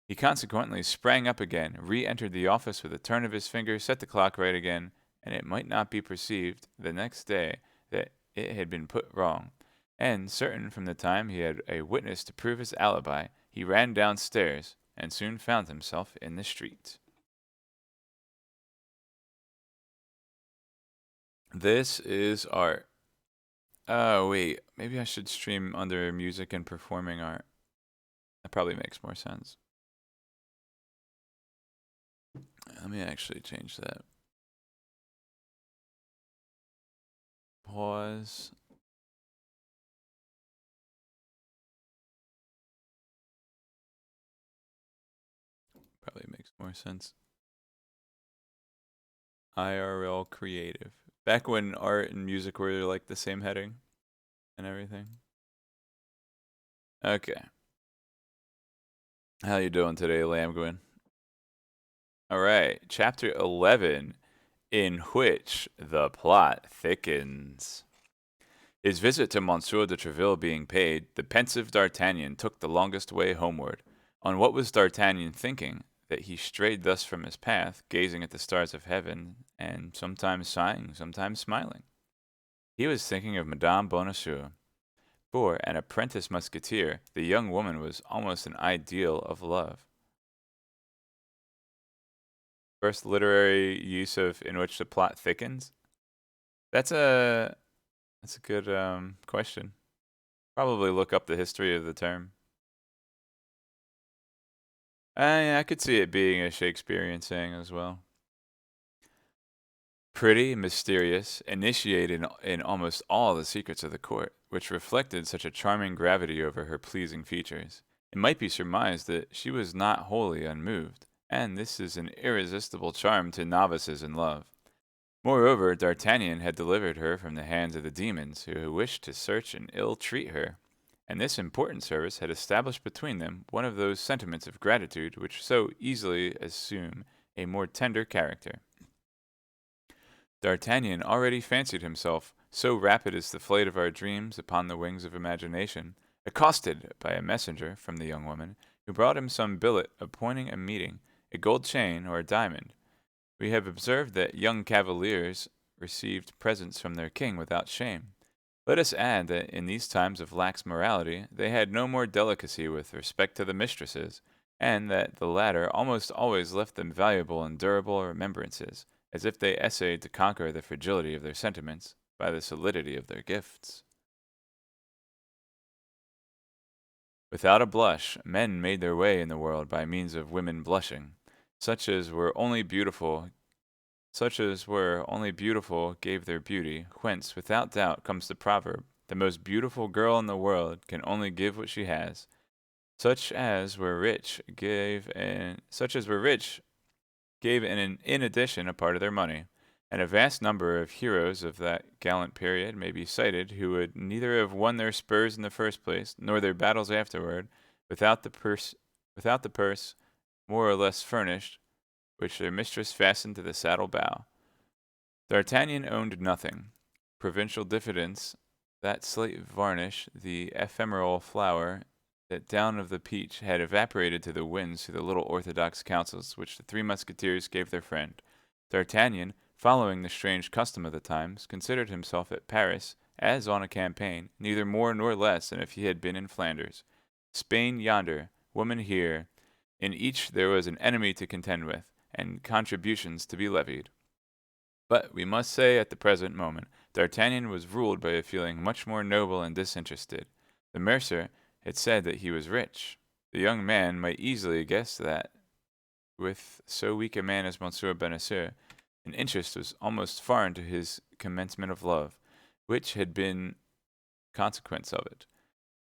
He consequently sprang up again, re-entered the office with a turn of his finger, set the clock right again, and it might not be perceived the next day that it had been put wrong. And, certain from the time he had a witness to prove his alibi, he ran downstairs, and soon found himself in the street. This is art. Oh, wait. Maybe I should stream under music and performing art. That probably makes more sense. Let me actually change that. Pause. Probably makes more sense. IRL creative. Back when art and music were like the same heading and everything. Okay. How you doing today, Lamgwin? All right. Chapter 11, in which the plot thickens. His visit to Monsieur de Treville being paid, the pensive D'Artagnan took the longest way homeward. On what was D'Artagnan thinking, that he strayed thus from his path, gazing at the stars of heaven, and sometimes sighing, sometimes smiling? He was thinking of Madame Bonacieux. For an apprentice musketeer, the young woman was almost an ideal of love. First literary use of in which the plot thickens. That's a that's a good question. Probably look up the history of the term. I could see it being a Shakespearean saying as well. Pretty, mysterious, initiated in almost all the secrets of the court, which reflected such a charming gravity over her pleasing features. It might be surmised that she was not wholly unmoved, and this is an irresistible charm to novices in love. Moreover, D'Artagnan had delivered her from the hands of the demons who wished to search and ill treat her, and this important service had established between them one of those sentiments of gratitude which so easily assume a more tender character. D'Artagnan already fancied himself, so rapid is the flight of our dreams upon the wings of imagination, accosted by a messenger from the young woman, who brought him some billet appointing a meeting, a gold chain or a diamond. We have observed that young cavaliers received presents from their king without shame. Let us add that in these times of lax morality they had no more delicacy with respect to the mistresses, and that the latter almost always left them valuable and durable remembrances, as if they essayed to conquer the fragility of their sentiments by the solidity of their gifts. Without a blush, men made their way in the world by means of women blushing. Such as were only beautiful Such as were only beautiful gave their beauty, whence, without doubt, comes the proverb, the most beautiful girl in the world can only give what she has. Such as were rich gave in addition a part of their money, and a vast number of heroes of that gallant period may be cited who would neither have won their spurs in the first place, nor their battles afterward, without the purse, more or less furnished, which their mistress fastened to the saddle bow. D'Artagnan owned nothing. Provincial diffidence, that slight varnish, the ephemeral flower, that down of the peach had evaporated to the winds through the little orthodox counsels which the three musketeers gave their friend. D'Artagnan, following the strange custom of the times, considered himself at Paris, as on a campaign, neither more nor less than if he had been in Flanders. Spain yonder, woman here, in each there was an enemy to contend with, and contributions to be levied. But we must say at the present moment, D'Artagnan was ruled by a feeling much more noble and disinterested. The mercer had said that he was rich. The young man might easily guess that, with so weak a man as Monsieur Bonacieux, an interest was almost foreign to his commencement of love, which had been consequence of it.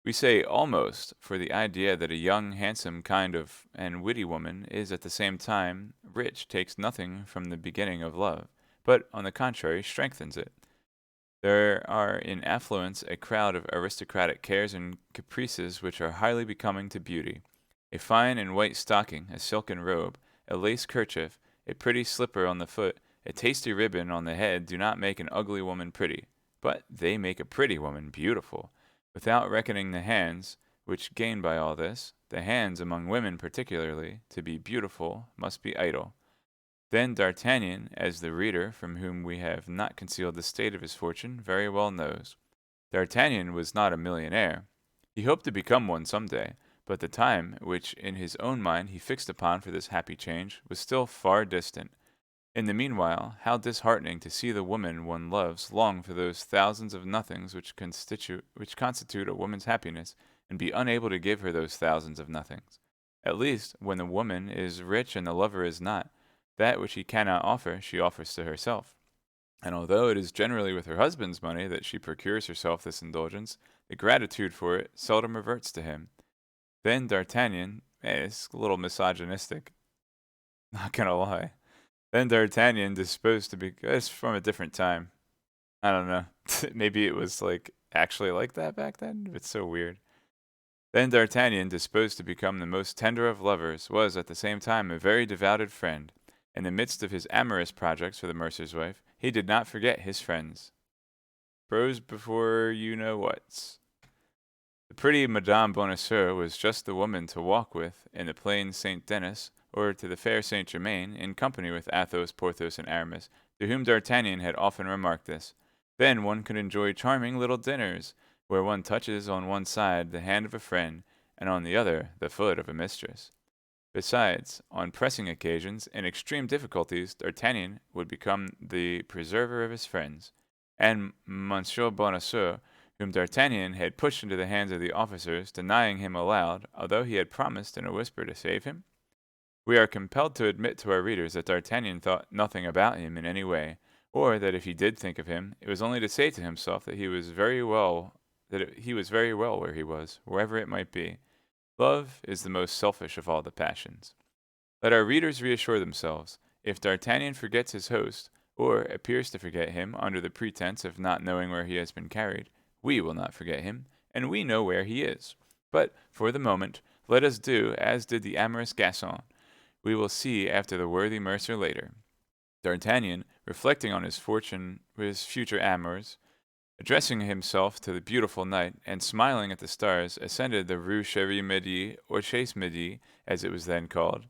We say almost, for the idea that a young, handsome, kind of, and witty woman is at the same time rich takes nothing from the beginning of love, but, on the contrary, strengthens it. There are in affluence a crowd of aristocratic cares and caprices which are highly becoming to beauty. A fine and white stocking, a silken robe, a lace kerchief, a pretty slipper on the foot, a tasty ribbon on the head do not make an ugly woman pretty, but they make a pretty woman beautiful. Without reckoning the hands, which gain by all this, the hands among women particularly, to be beautiful, must be idle. Then D'Artagnan, as the reader, from whom we have not concealed the state of his fortune, very well knows. D'Artagnan was not a millionaire. He hoped to become one some day, but the time which in his own mind he fixed upon for this happy change was still far distant. In the meanwhile, how disheartening to see the woman one loves long for those thousands of nothings which constitute a woman's happiness, and be unable to give her those thousands of nothings. At least, when the woman is rich and the lover is not, that which he cannot offer she offers to herself. And although it is generally with her husband's money that she procures herself this indulgence, the gratitude for it seldom reverts to him. Then D'Artagnan, it's a little misogynistic, not gonna lie. Then D'Artagnan, disposed to be, it's from a different time. I don't know. Maybe it was like actually like that back then. It's so weird. Then D'Artagnan, disposed to become the most tender of lovers, was at the same time a very devoted friend. In the midst of his amorous projects for the mercer's wife, he did not forget his friends. Pros before you know what. The pretty Madame Bonacieux was just the woman to walk with in the plain Saint Denis, or to the fair Saint Germain, in company with Athos, Porthos, and Aramis, to whom D'Artagnan had often remarked this. Then one could enjoy charming little dinners, where one touches on one side the hand of a friend, and on the other the foot of a mistress. Besides, on pressing occasions, in extreme difficulties, D'Artagnan would become the preserver of his friends, and Monsieur Bonacieux, whom D'Artagnan had pushed into the hands of the officers, denying him aloud, although he had promised in a whisper to save him. We are compelled to admit to our readers that D'Artagnan thought nothing about him in any way, or that if he did think of him, it was only to say to himself that he was very well where he was, wherever it might be. Love is the most selfish of all the passions. Let our readers reassure themselves. If D'Artagnan forgets his host, or appears to forget him under the pretense of not knowing where he has been carried, we will not forget him, and we know where he is. But, for the moment, let us do as did the amorous Gascon. We will see after the worthy mercer later. D'Artagnan, reflecting on his future amours, addressing himself to the beautiful night, and smiling at the stars, ascended the Rue Cherie Midi, or Chase Midi, as it was then called.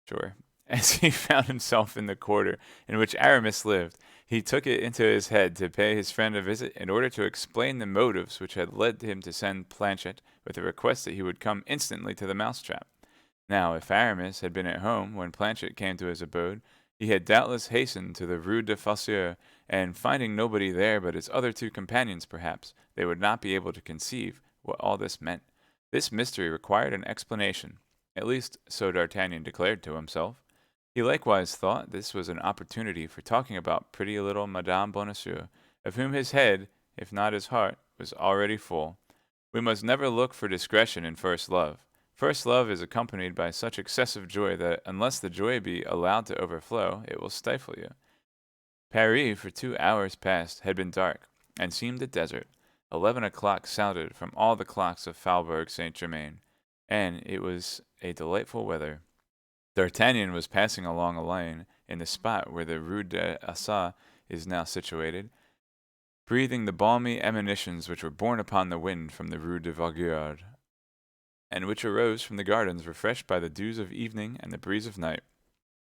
Sure. As he found himself in the quarter in which Aramis lived, he took it into his head to pay his friend a visit in order to explain the motives which had led him to send Planchet with a request that he would come instantly to the mousetrap. Now, if Aramis had been at home when Planchet came to his abode, he had doubtless hastened to the Rue des Fossoyeurs, and finding nobody there but his other two companions perhaps, they would not be able to conceive what all this meant. This mystery required an explanation. At least, so D'Artagnan declared to himself. He likewise thought this was an opportunity for talking about pretty little Madame Bonacieux, of whom his head, if not his heart, was already full. We must never look for discretion in first love. First love is accompanied by such excessive joy that, unless the joy be allowed to overflow, it will stifle you. Paris, for 2 hours past, had been dark, and seemed a desert. 11 o'clock sounded from all the clocks of Faubourg Saint-Germain, and it was a delightful weather. D'Artagnan was passing along a lane in the spot where the Rue d'Assas is now situated, breathing the balmy emanations which were borne upon the wind from the Rue de Vaugirard, and which arose from the gardens refreshed by the dews of evening and the breeze of night.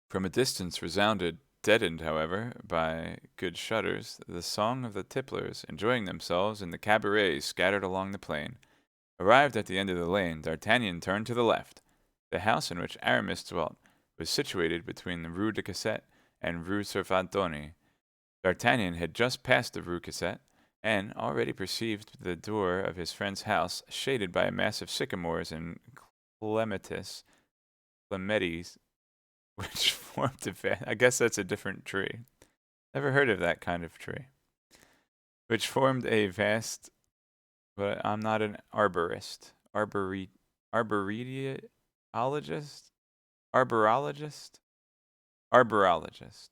From a distance resounded, deadened, however, by good shutters, the song of the tipplers enjoying themselves in the cabarets scattered along the plain. Arrived at the end of the lane, D'Artagnan turned to the left. The house in which Aramis dwelt was situated between the Rue de Cassette and Rue Servandoni. D'Artagnan had just passed the Rue Cassette, and already perceived the door of his friend's house shaded by a mass of sycamores and clematis, which formed I guess that's a different tree. Never heard of that kind of tree. Which formed a vast, but I'm not an arborist. Arboreologist? Arborologist? Arborologist.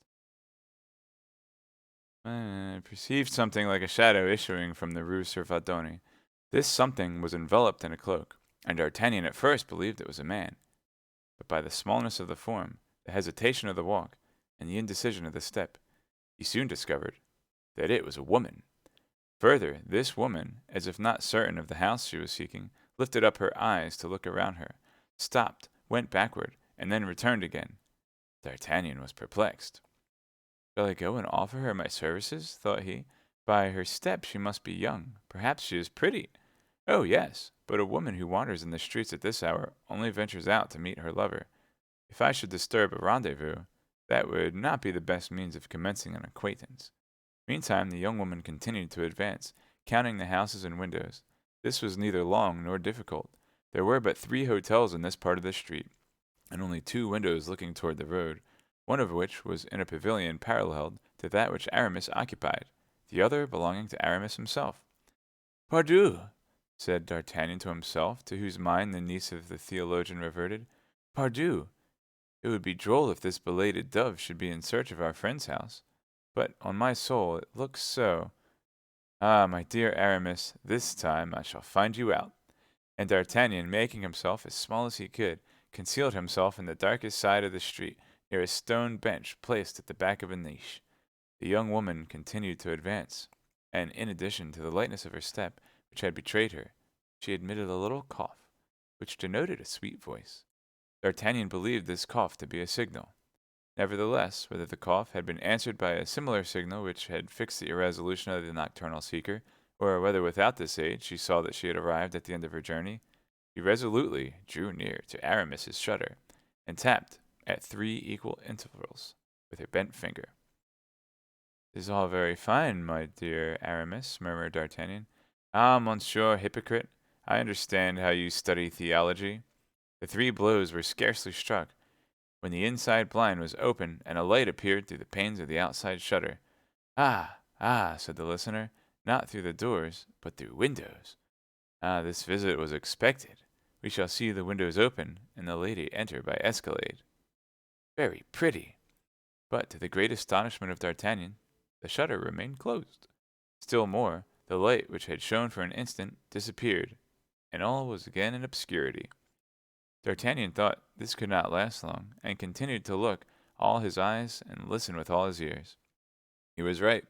Perceived something like a shadow issuing from the Rue Servandoni. This something was enveloped in a cloak, and D'Artagnan at first believed it was a man. But by the smallness of the form, the hesitation of the walk, and the indecision of the step, he soon discovered that it was a woman. Further, this woman, as if not certain of the house she was seeking, lifted up her eyes to look around her, stopped, went backward, and then returned again. D'Artagnan was perplexed. Shall I go and offer her my services? Thought he. By her step she must be young. Perhaps she is pretty. Oh, yes, but a woman who wanders in the streets at this hour only ventures out to meet her lover. If I should disturb a rendezvous, that would not be the best means of commencing an acquaintance. Meantime the young woman continued to advance, counting the houses and windows. This was neither long nor difficult. There were but 3 hotels in this part of the street, and only 2 windows looking toward the road, one of which was in a pavilion paralleled to that which Aramis occupied, the other belonging to Aramis himself. "Pardieu!" said D'Artagnan to himself, to whose mind the niece of the theologian reverted. "Pardieu! It would be droll if this belated dove should be in search of our friend's house. But, on my soul, it looks so. Ah, my dear Aramis, this time I shall find you out." And D'Artagnan, making himself as small as he could, concealed himself in the darkest side of the street, near a stone bench placed at the back of a niche. The young woman continued to advance, and in addition to the lightness of her step, which had betrayed her, she emitted a little cough, which denoted a sweet voice. D'Artagnan believed this cough to be a signal. Nevertheless, whether the cough had been answered by a similar signal which had fixed the irresolution of the nocturnal seeker, or whether without this aid she saw that she had arrived at the end of her journey, he resolutely drew near to Aramis's shutter, and tapped at 3 equal intervals with her bent finger. "It is all very fine, my dear Aramis," murmured D'Artagnan. "Ah, monsieur hypocrite, I understand how you study theology." The 3 blows were scarcely struck, when the inside blind was open and a light appeared through the panes of the outside shutter. "Ah, ah," said the listener, "not through the doors, but through windows. Ah, this visit was expected. We shall see the windows open, and the lady enter by escalade. Very pretty." But to the great astonishment of D'Artagnan, the shutter remained closed. Still more, the light which had shone for an instant disappeared, and all was again in obscurity. D'Artagnan thought this could not last long, and continued to look all his eyes and listen with all his ears. He was right.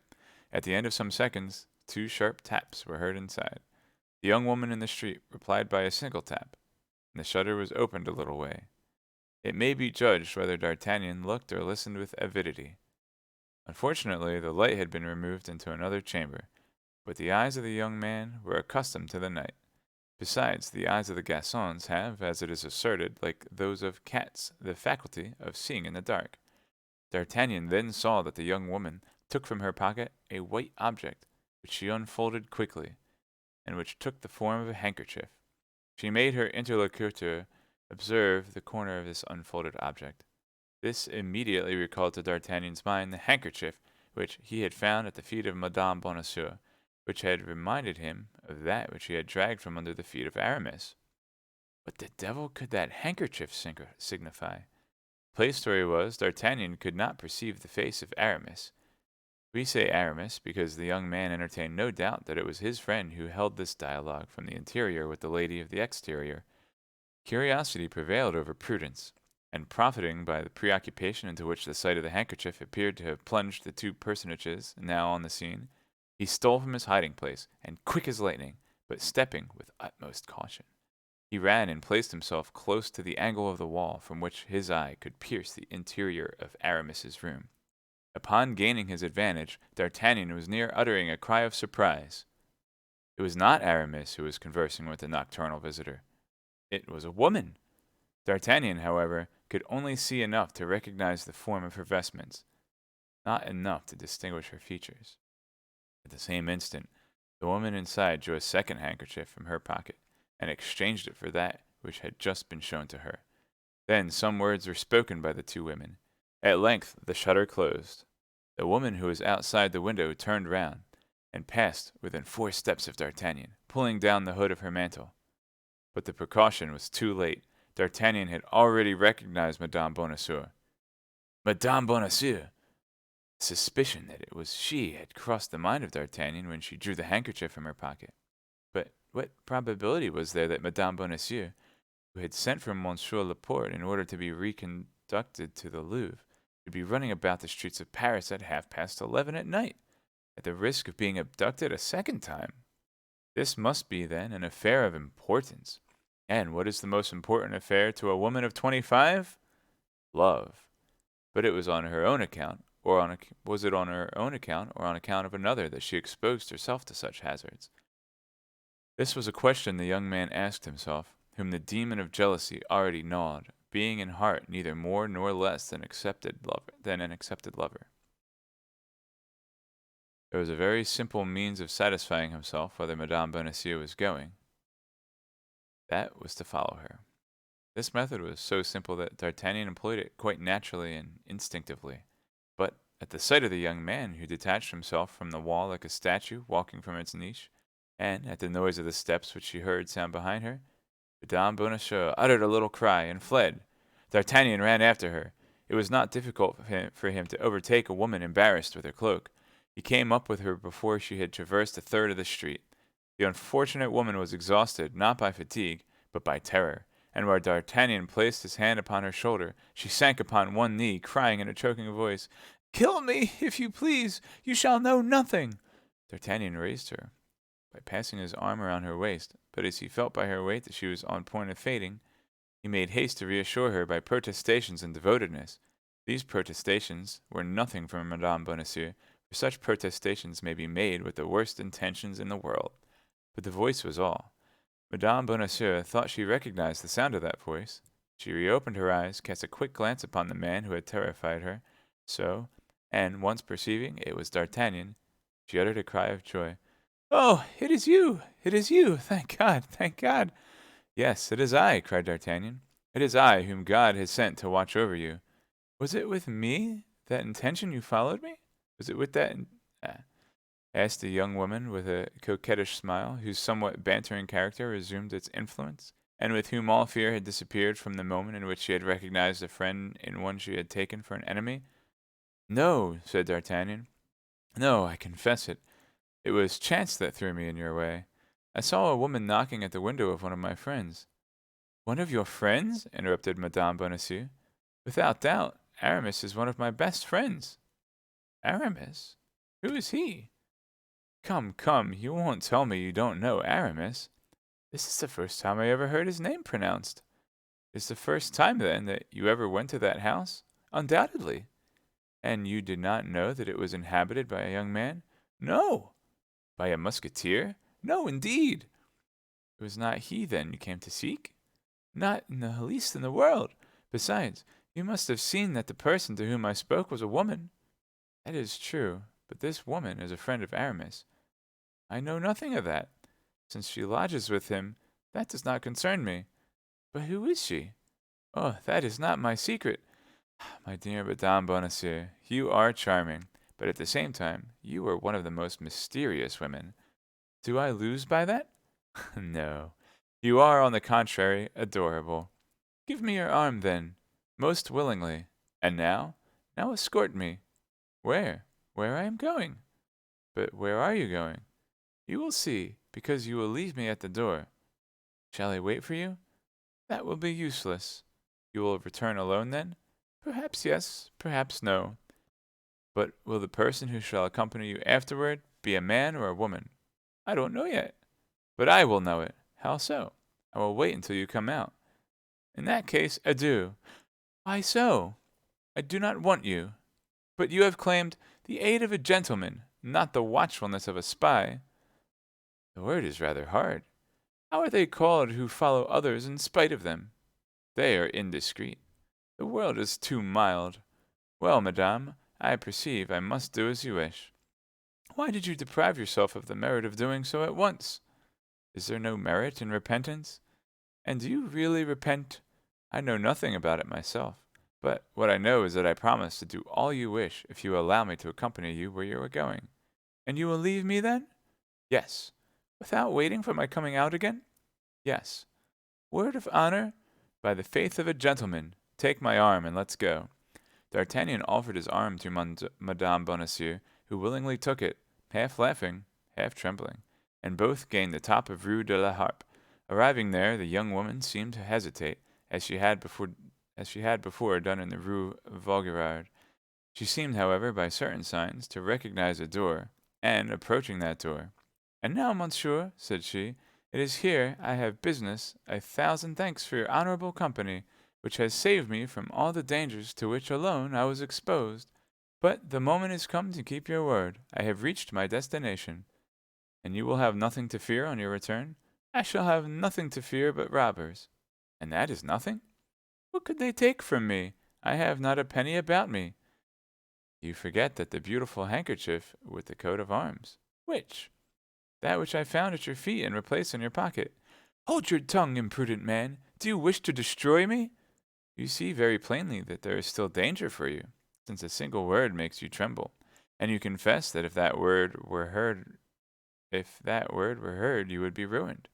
At the end of some seconds, 2 sharp taps were heard inside. The young woman in the street replied by a single tap, and the shutter was opened a little way. It may be judged whether D'Artagnan looked or listened with avidity. Unfortunately, the light had been removed into another chamber, but the eyes of the young man were accustomed to the night. Besides, the eyes of the Gascons have, as it is asserted, like those of cats, the faculty of seeing in the dark. D'Artagnan then saw that the young woman took from her pocket a white object, which she unfolded quickly, and which took the form of a handkerchief. She made her interlocutor observe the corner of this unfolded object. This immediately recalled to D'Artagnan's mind the handkerchief which he had found at the feet of Madame Bonacieux, which had reminded him of that which he had dragged from under the feet of Aramis. What the devil could that handkerchief signify? Placed where he was, D'Artagnan could not perceive the face of Aramis. We say Aramis because the young man entertained no doubt that it was his friend who held this dialogue from the interior with the lady of the exterior. Curiosity prevailed over prudence, and profiting by the preoccupation into which the sight of the handkerchief appeared to have plunged the 2 personages now on the scene, he stole from his hiding place, and quick as lightning, but stepping with utmost caution, he ran and placed himself close to the angle of the wall from which his eye could pierce the interior of Aramis's room. Upon gaining his advantage, D'Artagnan was near uttering a cry of surprise. It was not Aramis who was conversing with the nocturnal visitor. It was a woman. D'Artagnan, however, could only see enough to recognize the form of her vestments, not enough to distinguish her features. At the same instant, the woman inside drew a second handkerchief from her pocket, and exchanged it for that which had just been shown to her. Then some words were spoken by the 2 women. At length the shutter closed. The woman who was outside the window turned round, and passed within 4 steps of D'Artagnan, pulling down the hood of her mantle. But the precaution was too late. D'Artagnan had already recognized Madame Bonacieux. Madame Bonacieux! The suspicion that it was she had crossed the mind of D'Artagnan when she drew the handkerchief from her pocket. But what probability was there that Madame Bonacieux, who had sent for Monsieur Laporte in order to be reconducted to the Louvre, should be running about the streets of Paris at 11:30 at night, at the risk of being abducted a second time? This must be, then, an affair of importance. And what is the most important affair to a woman of 25? Love. But it was on her own account, was it on her own account, or on account of another, that she exposed herself to such hazards? This was a question the young man asked himself, whom the demon of jealousy already gnawed, being in heart neither more nor less than an accepted lover. There was a very simple means of satisfying himself whether Madame Bonacieux was going. That was to follow her. This method was so simple that D'Artagnan employed it quite naturally and instinctively. But At the sight of the young man, who detached himself from the wall like a statue walking from its niche, and at the noise of the steps which she heard sound behind her, Madame Bonacieux uttered a little cry and fled. D'Artagnan ran after her. It was not difficult for him to overtake a woman embarrassed with her cloak. He came up with her before she had traversed a third of the street. The unfortunate woman was exhausted, not by fatigue, but by terror, and where D'Artagnan placed his hand upon her shoulder, she sank upon one knee, crying in a choking voice, "Kill me, if you please! You shall know nothing!" D'Artagnan raised her by passing his arm around her waist, but as he felt by her weight that she was on point of fainting, he made haste to reassure her by protestations and devotedness. These protestations were nothing for Madame Bonacieux, for such protestations may be made with the worst intentions in the world. But the voice was all. Madame Bonacieux thought she recognized the sound of that voice. She reopened her eyes, cast a quick glance upon the man who had terrified her, and once perceiving it was D'Artagnan, she uttered a cry of joy. "Oh, it is you! It is you! Thank God! Thank God!" "Yes, it is I," cried D'Artagnan. "It is I whom God has sent to watch over you. Was it with that intention you followed me? Was it with asked the young woman with a coquettish smile, whose somewhat bantering character resumed its influence, and with whom all fear had disappeared from the moment in which she had recognized a friend in one she had taken for an enemy. "No," said D'Artagnan. "No, I confess it. It was chance that threw me in your way. I saw a woman knocking at the window of one of my friends." "One of your friends?" interrupted Madame Bonacieux. "Without doubt, Aramis is one of my best friends." "Aramis? Who is he?" "Come, come, you won't tell me you don't know Aramis? This is the first time I ever heard his name pronounced." "It's the first time, then, that you ever went to that house?" "Undoubtedly." "And you did not know that it was inhabited by a young man?" "No." "By a Musketeer?" "No, indeed." "It was not he, then, you came to seek?" "Not in the least in the world. Besides, you must have seen that the person to whom I spoke was a woman." "That is true, but this woman is a friend of Aramis." "I know nothing of that. Since she lodges with him, that does not concern me." "But who is she?" "Oh, that is not my secret." "My dear Madame Bonacieux, you are charming, but at the same time you are one of the most mysterious women." "Do I lose by that?" "No. You are, on the contrary, adorable." "Give me your arm, then." "Most willingly. And now? Now escort me." "Where?" "Where I am going." "But where are you going?" "You will see, because you will leave me at the door." "Shall I wait for you?" "That will be useless." "You will return alone, then?" "Perhaps yes, perhaps no." "But will the person who shall accompany you afterward be a man or a woman?" "I don't know yet." "But I will know it." "How so?" "I will wait until you come out." "In that case, adieu." "Why so?" "I do not want you." "But you have claimed the aid of a gentleman, not the watchfulness of a spy." "The word is rather hard." "How are they called who follow others in spite of them?" "They are indiscreet." "The world is too mild." "Well, madame, I perceive I must do as you wish." "Why did you deprive yourself of the merit of doing so at once?" "Is there no merit in repentance?" "And do you really repent?" "I know nothing about it myself, but what I know is that I promise to do all you wish if you allow me to accompany you where you are going." "And you will leave me then?" "Yes." "Without waiting for my coming out again?" "Yes." "Word of honor?" "By the faith of a gentleman. Take my arm and let's go." D'Artagnan offered his arm to Madame Bonacieux, who willingly took it, half laughing, half trembling, and both gained the top of Rue de la Harpe. Arriving there, the young woman seemed to hesitate, as she had before done in the Rue Vaugirard. She seemed, however, by certain signs, to recognize a door, and, approaching that door, "And now, monsieur," said she, "it is here I have business. 1,000 thanks for your honorable company, which has saved me from all the dangers to which alone I was exposed. But the moment is come to keep your word. I have reached my destination." "And you will have nothing to fear on your return?" "I shall have nothing to fear but robbers." "And that is nothing?" "What could they take from me? I have not a penny about me." "You forget that the beautiful handkerchief with the coat of arms." "Which?" "That which I found at your feet and replaced in your pocket." "Hold your tongue, imprudent man! Do you wish to destroy me?" "You see very plainly that there is still danger for you." since a single word makes you tremble, and you confess that if that word were heard, you would be ruined.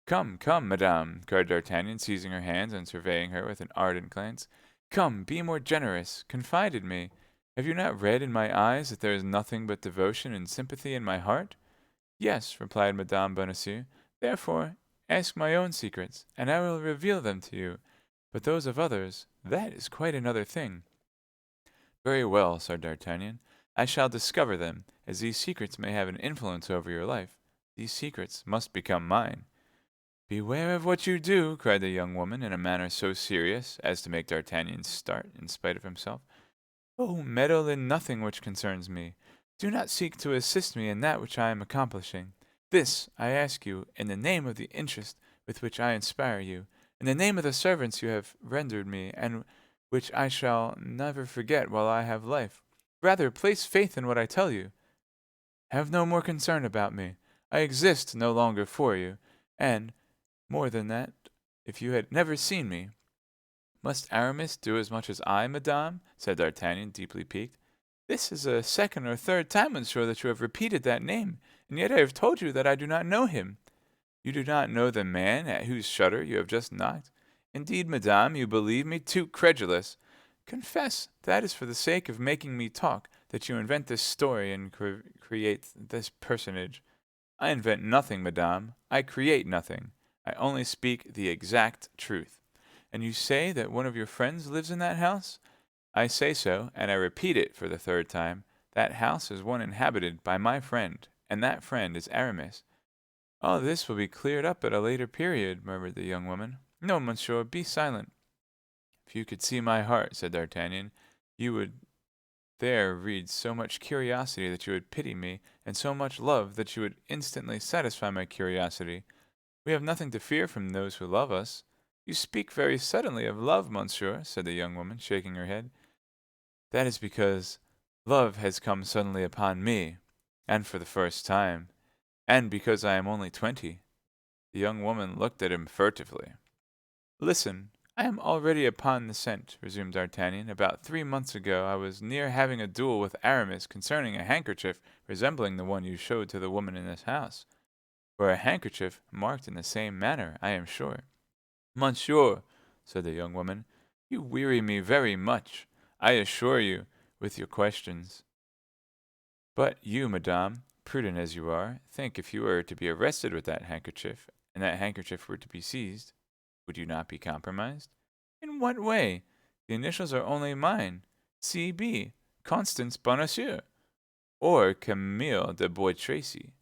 Come, come, madame, cried D'Artagnan, seizing her hands and surveying her with an ardent glance. Come, be more generous. Confide in me. Have you not read in my eyes that there is nothing but devotion and sympathy in my heart? Yes, replied Madame Bonacieux. Therefore, ask my own secrets, and I will reveal them to you. But those of others, that is quite another thing. Very well, said D'Artagnan. I shall discover them, as these secrets may have an influence over your life. These secrets must become mine. Beware of what you do, cried the young woman in a manner so serious as to make D'Artagnan start in spite of himself. Oh, meddle in nothing which concerns me. Do not seek to assist me in that which I am accomplishing. This, I ask you, in the name of the interest with which I inspire you, in the name of the servants you have rendered me, and which I shall never forget while I have life. Rather, place faith in what I tell you. Have no more concern about me. I exist no longer for you, and, more than that, if you had never seen me, must Aramis do as much as I, madame? Said D'Artagnan, deeply piqued. This is a second or third time, monsieur, that you have repeated that name, and yet I have told you that I do not know him. You do not know the man at whose shutter you have just knocked? Indeed, madame, you believe me too credulous. Confess that is for the sake of making me talk that you invent this story and create this personage. I invent nothing, madame. I create nothing. I only speak the exact truth. And you say that one of your friends lives in that house? I say so, and I repeat it for the third time. That house is one inhabited by my friend, and that friend is Aramis. All this will be cleared up at a later period, murmured the young woman. No, monsieur, be silent. If you could see my heart, said D'Artagnan, you would there read so much curiosity that you would pity me, and so much love that you would instantly satisfy my curiosity. We have nothing to fear from those who love us. You speak very suddenly of love, monsieur, said the young woman, shaking her head. That is because love has come suddenly upon me, and for the first time, and because I am only 20. The young woman looked at him furtively. Listen, I am already upon the scent, resumed D'Artagnan. About 3 months ago I was near having a duel with Aramis concerning a handkerchief resembling the one you showed to the woman in this house, or a handkerchief marked in the same manner, I am sure. Monsieur, said the young woman, you weary me very much, I assure you, with your questions. But you, madame, prudent as you are, think if you were to be arrested with that handkerchief, and that handkerchief were to be seized, would you not be compromised? In what way? The initials are only mine, C.B., Constance Bonacieux, or Camille de Bois Tracy.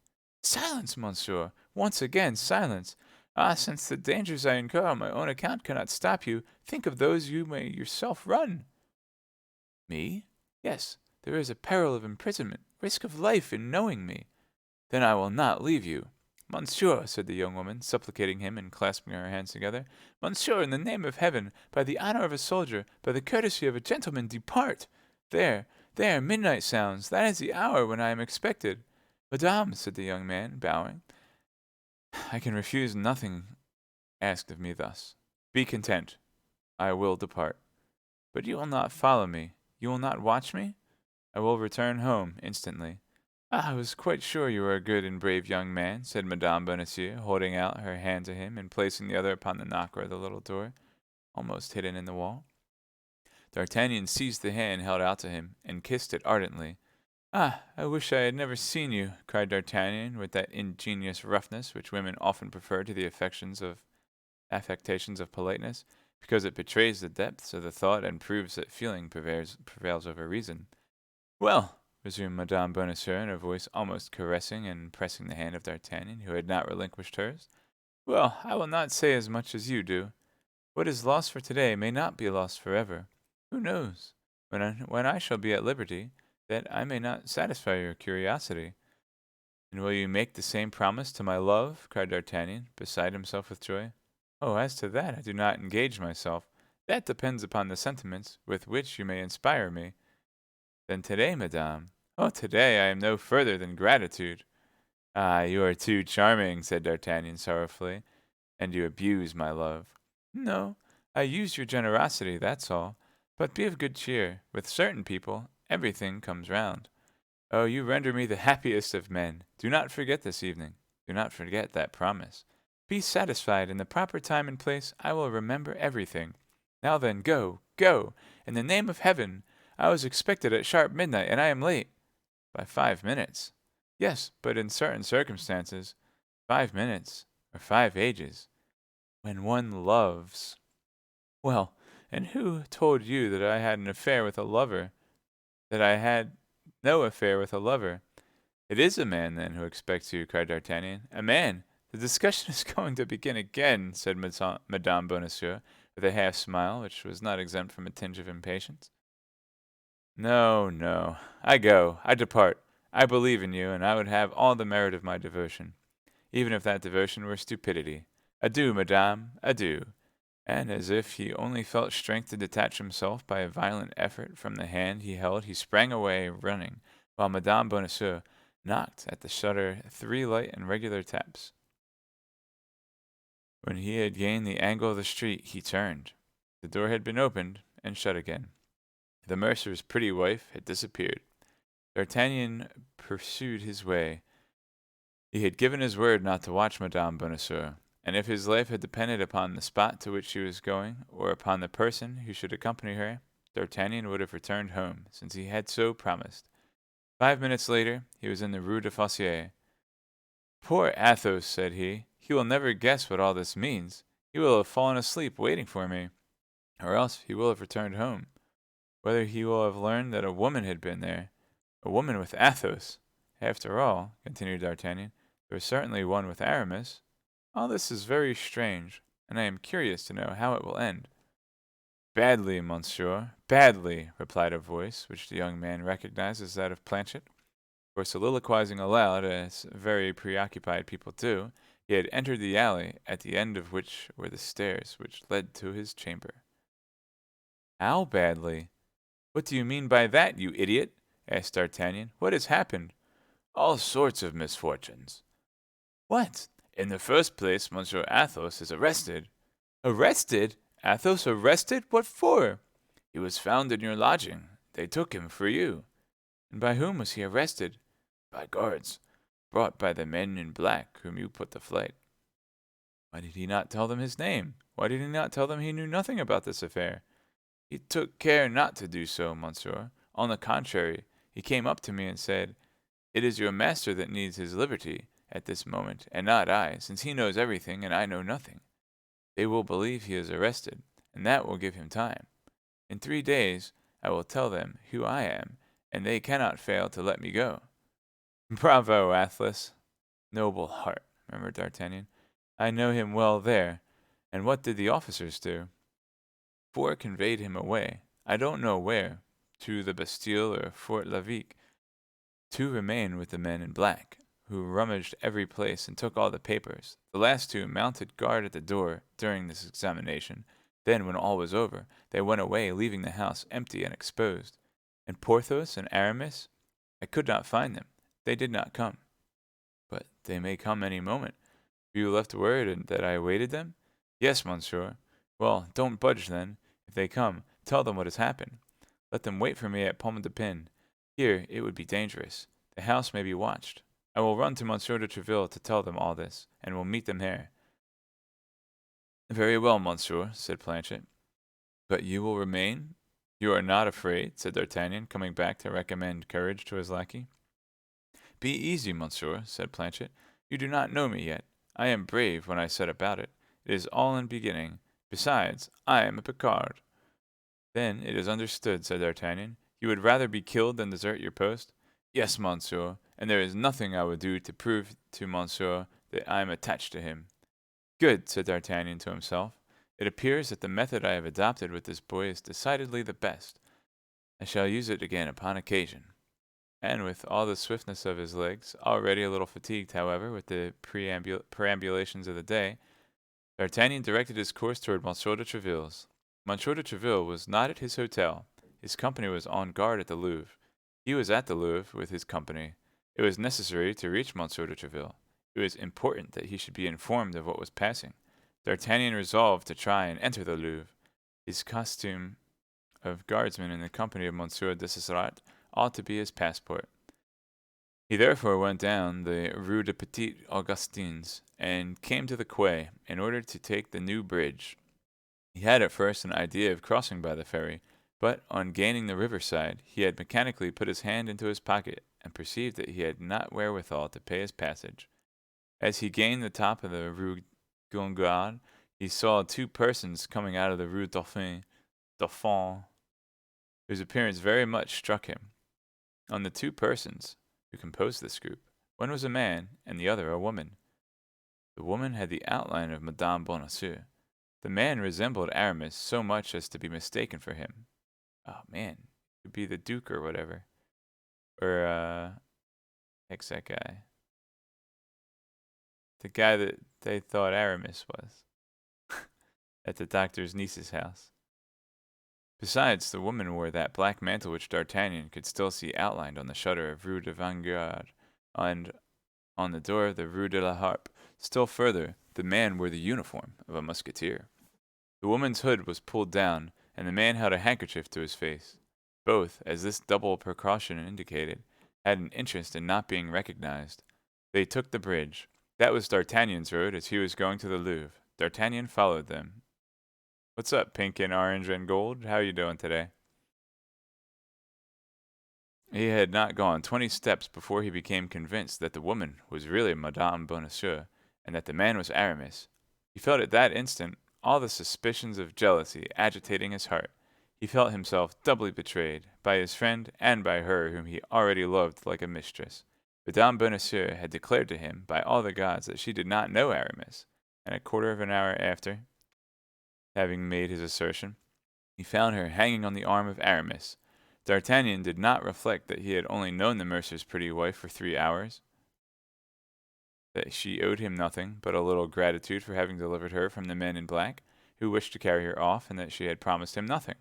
Silence, monsieur! Once again, silence! Ah, since the dangers I incur on my own account cannot stop you, think of those you may yourself run. Me? Yes, there is a peril of imprisonment, risk of life in knowing me. Then I will not leave you. Monsieur, said the young woman, supplicating him and clasping her hands together, Monsieur, in the name of heaven, by the honor of a soldier, by the courtesy of a gentleman, depart. There, midnight sounds. That is the hour when I am expected. Madame, said the young man, bowing, I can refuse nothing asked of me thus. Be content. I will depart. But you will not follow me. You will not watch me? I will return home instantly. Ah, I was quite sure you were a good and brave young man, said Madame Bonacieux, holding out her hand to him and placing the other upon the knocker of the little door, almost hidden in the wall. D'Artagnan seized the hand held out to him and kissed it ardently. Ah, I wish I had never seen you, cried D'Artagnan with that ingenious roughness which women often prefer to the affectations of politeness, because it betrays the depths of the thought and proves that feeling prevails over reason. Well, resumed Madame Bonacieux in a voice almost caressing and pressing the hand of D'Artagnan, who had not relinquished hers. Well, I will not say as much as you do. What is lost for today may not be lost forever. Who knows? When I shall be at liberty, that I may not satisfy your curiosity. And will you make the same promise to my love? Cried D'Artagnan, beside himself with joy. Oh, as to that, I do not engage myself. That depends upon the sentiments with which you may inspire me. Then today, madame. Oh, today I am no further than gratitude. Ah, you are too charming, said D'Artagnan sorrowfully, and you abuse my love. No, I use your generosity, that's all. But be of good cheer. With certain people, everything comes round. Oh, you render me the happiest of men. Do not forget this evening. Do not forget that promise. Be satisfied. In the proper time and place, I will remember everything. Now then, go, go, in the name of heaven. I was expected at sharp midnight, and I am late. By 5 minutes. Yes, but in certain circumstances, 5 minutes are 5 ages. When one loves. Well, and who told you that I had an affair with a lover? That I had no affair with a lover? It is a man, then, who expects you, cried D'Artagnan. A man! The discussion is going to begin again, said Madame Bonacieux, with a half smile, which was not exempt from a tinge of impatience. No, no. I go. I depart. I believe in you, and I would have all the merit of my devotion, even if that devotion were stupidity. Adieu, madame, adieu. And as if he only felt strength to detach himself by a violent effort from the hand he held, he sprang away, running, while Madame Bonacieux knocked at the shutter 3 light and regular taps. When he had gained the angle of the street, he turned. The door had been opened and shut again. The mercer's pretty wife had disappeared. D'Artagnan pursued his way. He had given his word not to watch Madame Bonacieux, and if his life had depended upon the spot to which she was going, or upon the person who should accompany her, D'Artagnan would have returned home, since he had so promised. 5 minutes later, he was in the Rue des Fossés. Poor Athos, said he, he will never guess what all this means. He will have fallen asleep waiting for me, or else he will have returned home. Whether he will have learned that a woman had been there, a woman with Athos. After all, continued D'Artagnan, there was certainly one with Aramis. All this is very strange, and I am curious to know how it will end. Badly, monsieur, badly, replied a voice, which the young man recognized as that of Planchet. For soliloquizing aloud, as very preoccupied people do, he had entered the alley, at the end of which were the stairs which led to his chamber. How badly? What do you mean by that, you idiot? Asked D'Artagnan. What has happened? All sorts of misfortunes. What? In the first place, Monsieur Athos is arrested. Arrested? Athos arrested? What for? He was found in your lodging. They took him for you. And by whom was he arrested? By guards, brought by the men in black whom you put to flight. Why did he not tell them his name? Why did he not tell them he knew nothing about this affair? He took care not to do so, monsieur. On the contrary, he came up to me and said, "It is your master that needs his liberty at this moment, and not I, since he knows everything and I know nothing. They will believe he is arrested, and that will give him time. In 3 days I will tell them who I am, and they cannot fail to let me go." Bravo, Athos! Noble heart, murmured D'Artagnan. I know him well there. And what did the officers do? 4 conveyed him away, I don't know where, to the Bastille or Fort l'Evêque. 2 remained with the men in black, who rummaged every place and took all the papers. The last 2 mounted guard at the door during this examination. Then, when all was over, they went away, leaving the house empty and exposed. And Porthos and Aramis? I could not find them. They did not come. But they may come any moment. You left word that I awaited them? Yes, monsieur. Well, don't budge then. If they come, tell them what has happened. Let them wait for me at Pomme de Pin. Here it would be dangerous. The house may be watched. I will run to Monsieur de Treville to tell them all this, and will meet them there. Very well, monsieur, said Planchet. But you will remain? You are not afraid, said D'Artagnan, coming back to recommend courage to his lackey. Be easy, monsieur, said Planchet. You do not know me yet. I am brave when I set about it. It is all in beginning. Besides, I am a Picard. Then it is understood, said D'Artagnan. You would rather be killed than desert your post? Yes, monsieur, and there is nothing I would do to prove to monsieur that I am attached to him. Good, said D'Artagnan to himself. It appears that the method I have adopted with this boy is decidedly the best. I shall use it again upon occasion. And with all the swiftness of his legs, already a little fatigued, however, with the perambulations of the day, D'Artagnan directed his course toward Monsieur de Treville's. Monsieur de Treville was not at his hotel. His company was on guard at the Louvre. He was at the Louvre with his company. It was necessary to reach Monsieur de Treville. It was important that he should be informed of what was passing. D'Artagnan resolved to try and enter the Louvre. His costume of guardsmen in the company of Monsieur Dessessart ought to be his passport. He therefore went down the Rue de Petit Augustins and came to the quay in order to take the new bridge. He had at first an idea of crossing by the ferry, but on gaining the riverside he had mechanically put his hand into his pocket and perceived that he had not wherewithal to pay his passage. As he gained the top of the Rue Gonguard, he saw two persons coming out of the Rue Dauphin, whose appearance very much struck him. On the two persons who composed this group, one was a man and the other a woman. The woman had the outline of Madame Bonacieux. The man resembled Aramis so much as to be mistaken for him. Oh man, it could be the Duke or whatever. Or, heck's that guy? The guy that they thought Aramis was at the doctor's niece's house. Besides, the woman wore that black mantle which D'Artagnan could still see outlined on the shutter of Rue de Vanguard, and on the door of the Rue de la Harpe. Still further, the man wore the uniform of a musketeer. The woman's hood was pulled down, and the man held a handkerchief to his face. Both, as this double precaution indicated, had an interest in not being recognized. They took the bridge. That was D'Artagnan's road as he was going to the Louvre. D'Artagnan followed them. "What's up, pink and orange and gold? How you doing today?" He had not gone 20 steps before he became convinced that the woman was really Madame Bonacieux, and that the man was Aramis. He felt at that instant all the suspicions of jealousy agitating his heart. He felt himself doubly betrayed, by his friend and by her whom he already loved like a mistress. Madame Bonacieux had declared to him by all the gods that she did not know Aramis, and a quarter of an hour after, having made his assertion, he found her hanging on the arm of Aramis. D'Artagnan did not reflect that he had only known the mercer's pretty wife for 3 hours, that she owed him nothing but a little gratitude for having delivered her from the men in black, who wished to carry her off, and that she had promised him nothing.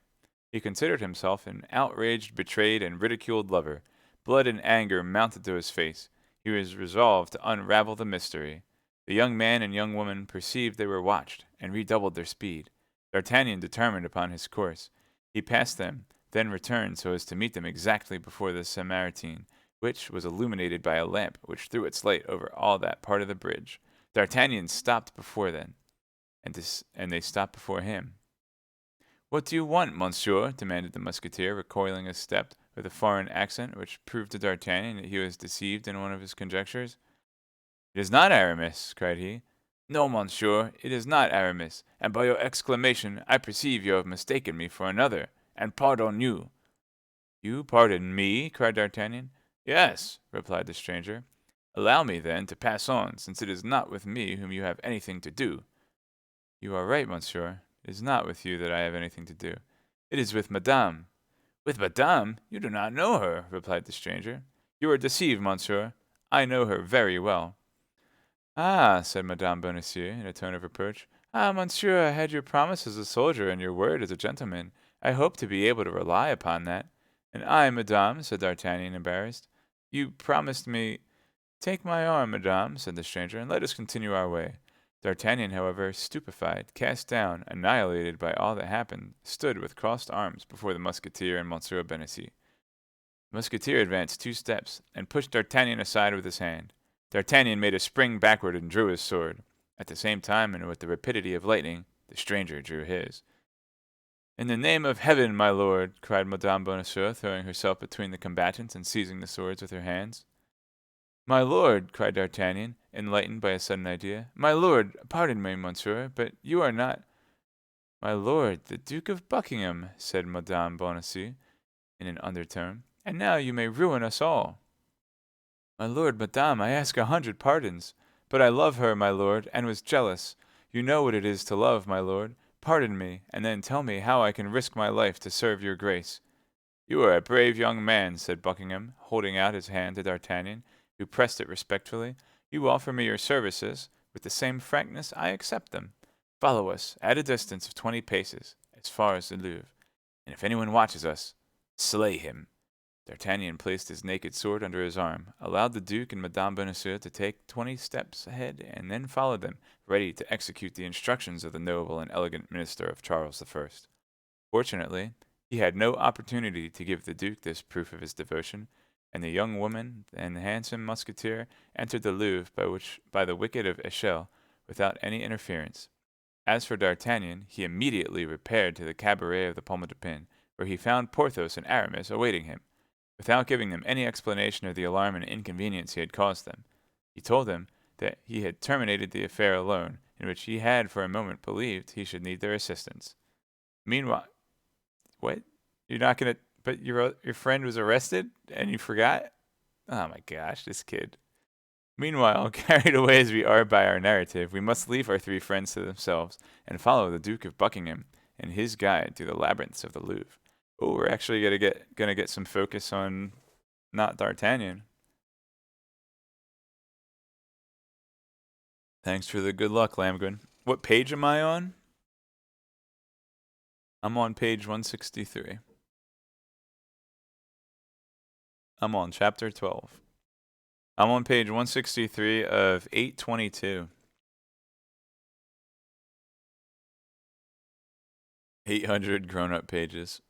He considered himself an outraged, betrayed, and ridiculed lover. Blood and anger mounted to his face. He was resolved to unravel the mystery. The young man and young woman perceived they were watched, and redoubled their speed. D'Artagnan determined upon his course. He passed them, then returned so as to meet them exactly before the Samaritaine, which was illuminated by a lamp which threw its light over all that part of the bridge. D'Artagnan stopped before them, and they stopped before him. "What do you want, monsieur?" demanded the Musketeer, recoiling a step, with a foreign accent which proved to D'Artagnan that he was deceived in one of his conjectures. "It is not Aramis," cried he. "No, monsieur, it is not Aramis, and by your exclamation I perceive you have mistaken me for another, and pardon you." "You pardon me?" cried D'Artagnan. "Yes," replied the stranger. "Allow me, then, to pass on, since it is not with me whom you have anything to do." "You are right, monsieur. It is not with you that I have anything to do. It is with Madame." "With Madame? You do not know her," replied the stranger. "You are deceived, monsieur. I know her very well." "Ah," said Madame Bonacieux, in a tone of reproach. "Ah, monsieur, I had your promise as a soldier and your word as a gentleman. I hope to be able to rely upon that." "And I, madame," said D'Artagnan, embarrassed. "You promised me—" "Take my arm, madame," said the stranger, "and let us continue our way." D'Artagnan, however, stupefied, cast down, annihilated by all that happened, stood with crossed arms before the Musketeer and Monsieur Bonacieux. The Musketeer advanced 2 steps, and pushed D'Artagnan aside with his hand. D'Artagnan made a spring backward and drew his sword. At the same time, and with the rapidity of lightning, the stranger drew his. "In the name of heaven, my lord!" cried Madame Bonacieux, throwing herself between the combatants and seizing the swords with her hands. "My lord!" cried D'Artagnan, enlightened by a sudden idea. "My lord, pardon me, monsieur, but you are not—" "My lord, the Duke of Buckingham," said Madame Bonacieux, in an undertone, "and now you may ruin us all." "My lord, madame, I ask 100 pardons. But I love her, my lord, and was jealous. You know what it is to love, my lord. Pardon me, and then tell me how I can risk my life to serve your grace." "You are a brave young man," said Buckingham, holding out his hand to D'Artagnan, who pressed it respectfully. "You offer me your services. With the same frankness I accept them. Follow us, at a distance of 20 paces, as far as the Louvre, and if anyone watches us, slay him." D'Artagnan placed his naked sword under his arm, allowed the Duke and Madame Bonacieux to take 20 steps ahead, and then followed them, ready to execute the instructions of the noble and elegant minister of Charles I. Fortunately, He had no opportunity to give the Duke this proof of his devotion, and the young woman and the handsome musketeer entered the Louvre by the wicket of Echelle without any interference. As for D'Artagnan, he immediately repaired to the cabaret of the Pomme de Pin, where he found Porthos and Aramis awaiting him. Without giving them any explanation of the alarm and inconvenience he had caused them, he told them that he had terminated the affair alone, in which he had for a moment believed he should need their assistance. Meanwhile, what? You're not gonna? But your friend was arrested and you forgot? Oh my gosh, this kid. Meanwhile, carried away as we are by our narrative, we must leave our three friends to themselves and follow the Duke of Buckingham and his guide through the labyrinths of the Louvre. Oh, we're actually gonna get some focus on not D'Artagnan. Thanks for the good luck, Lamgren. What page am I on? I'm on page 163. I'm on chapter 12. I'm on page 163 of 822. 800 grown-up pages.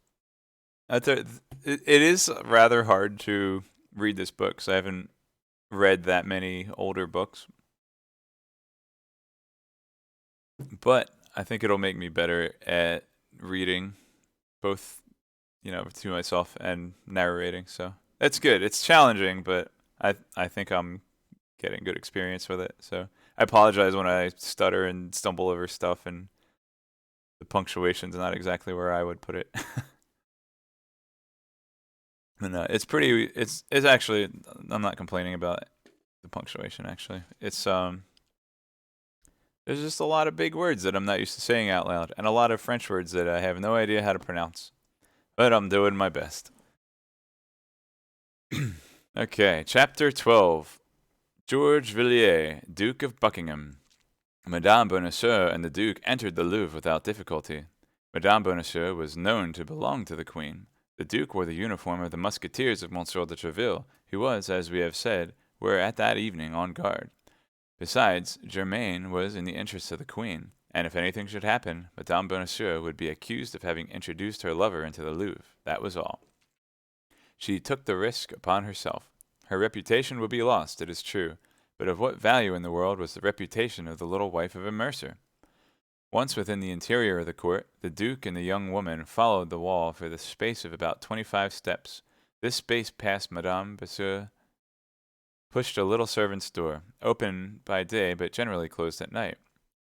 It is rather hard to read this book, because I haven't read that many older books. But I think it'll make me better at reading, both, to myself and narrating. So that's good. It's challenging, but I think I'm getting good experience with it. So I apologize when I stutter and stumble over stuff and the punctuation's not exactly where I would put it. And it's actually, I'm not complaining about the punctuation actually. It's there's just a lot of big words that I'm not used to saying out loud, and a lot of French words that I have no idea how to pronounce. But I'm doing my best. Okay, chapter 12. George Villiers, Duke of Buckingham. Madame Bonacieux and the Duke entered the Louvre without difficulty. Madame Bonacieux was known to belong to the Queen. The Duke wore the uniform of the Musketeers of Monsieur de Treville, who was, as we have said, were at that evening on guard. Besides, Germain was in the interests of the Queen, and if anything should happen, Madame Bonacieux would be accused of having introduced her lover into the Louvre. That was all. She took the risk upon herself. Her reputation would be lost, it is true, but of what value in the world was the reputation of the little wife of a mercer? Once within the interior of the court, the Duke and the young woman followed the wall for the space of about 25 steps. This space past Madame Bonacieux pushed a little servant's door, open by day but generally closed at night.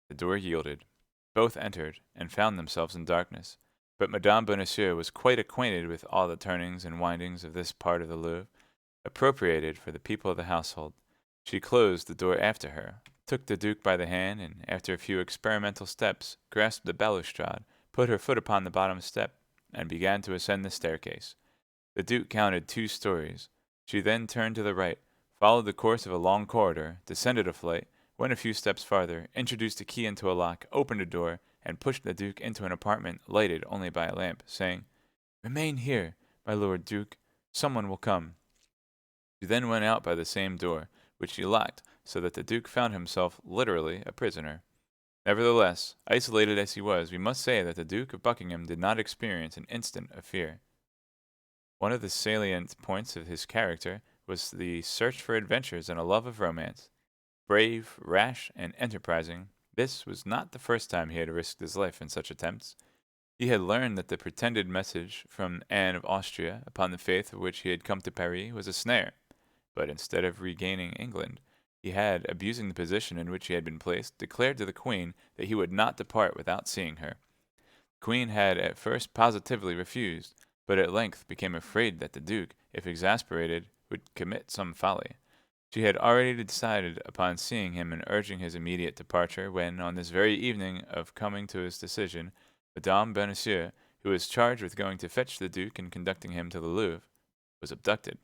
The door yielded. Both entered, and found themselves in darkness. But Madame Bonacieux was quite acquainted with all the turnings and windings of this part of the Louvre, appropriated for the people of the household. She closed the door after her, took the Duke by the hand, and after a few experimental steps, grasped the balustrade, put her foot upon the bottom step, and began to ascend the staircase. The Duke counted 2 stories. She then turned to the right, followed the course of a long corridor, descended a flight, went a few steps farther, introduced a key into a lock, opened a door, and pushed the Duke into an apartment lighted only by a lamp, saying, "Remain here, my Lord Duke. Someone will come." She then went out by the same door, which she locked, so that the Duke found himself literally a prisoner. Nevertheless, isolated as he was, we must say that the Duke of Buckingham did not experience an instant of fear. One of the salient points of his character was the search for adventures and a love of romance. Brave, rash, and enterprising, this was not the first time he had risked his life in such attempts. He had learned that the pretended message from Anne of Austria, upon the faith of which he had come to Paris, was a snare. But instead of regaining England, he had, abusing the position in which he had been placed, declared to the Queen that he would not depart without seeing her. The Queen had at first positively refused, but at length became afraid that the Duke, if exasperated, would commit some folly. She had already decided upon seeing him and urging his immediate departure, when, on this very evening of coming to his decision, Madame Bonacieux, who was charged with going to fetch the Duke and conducting him to the Louvre, was abducted.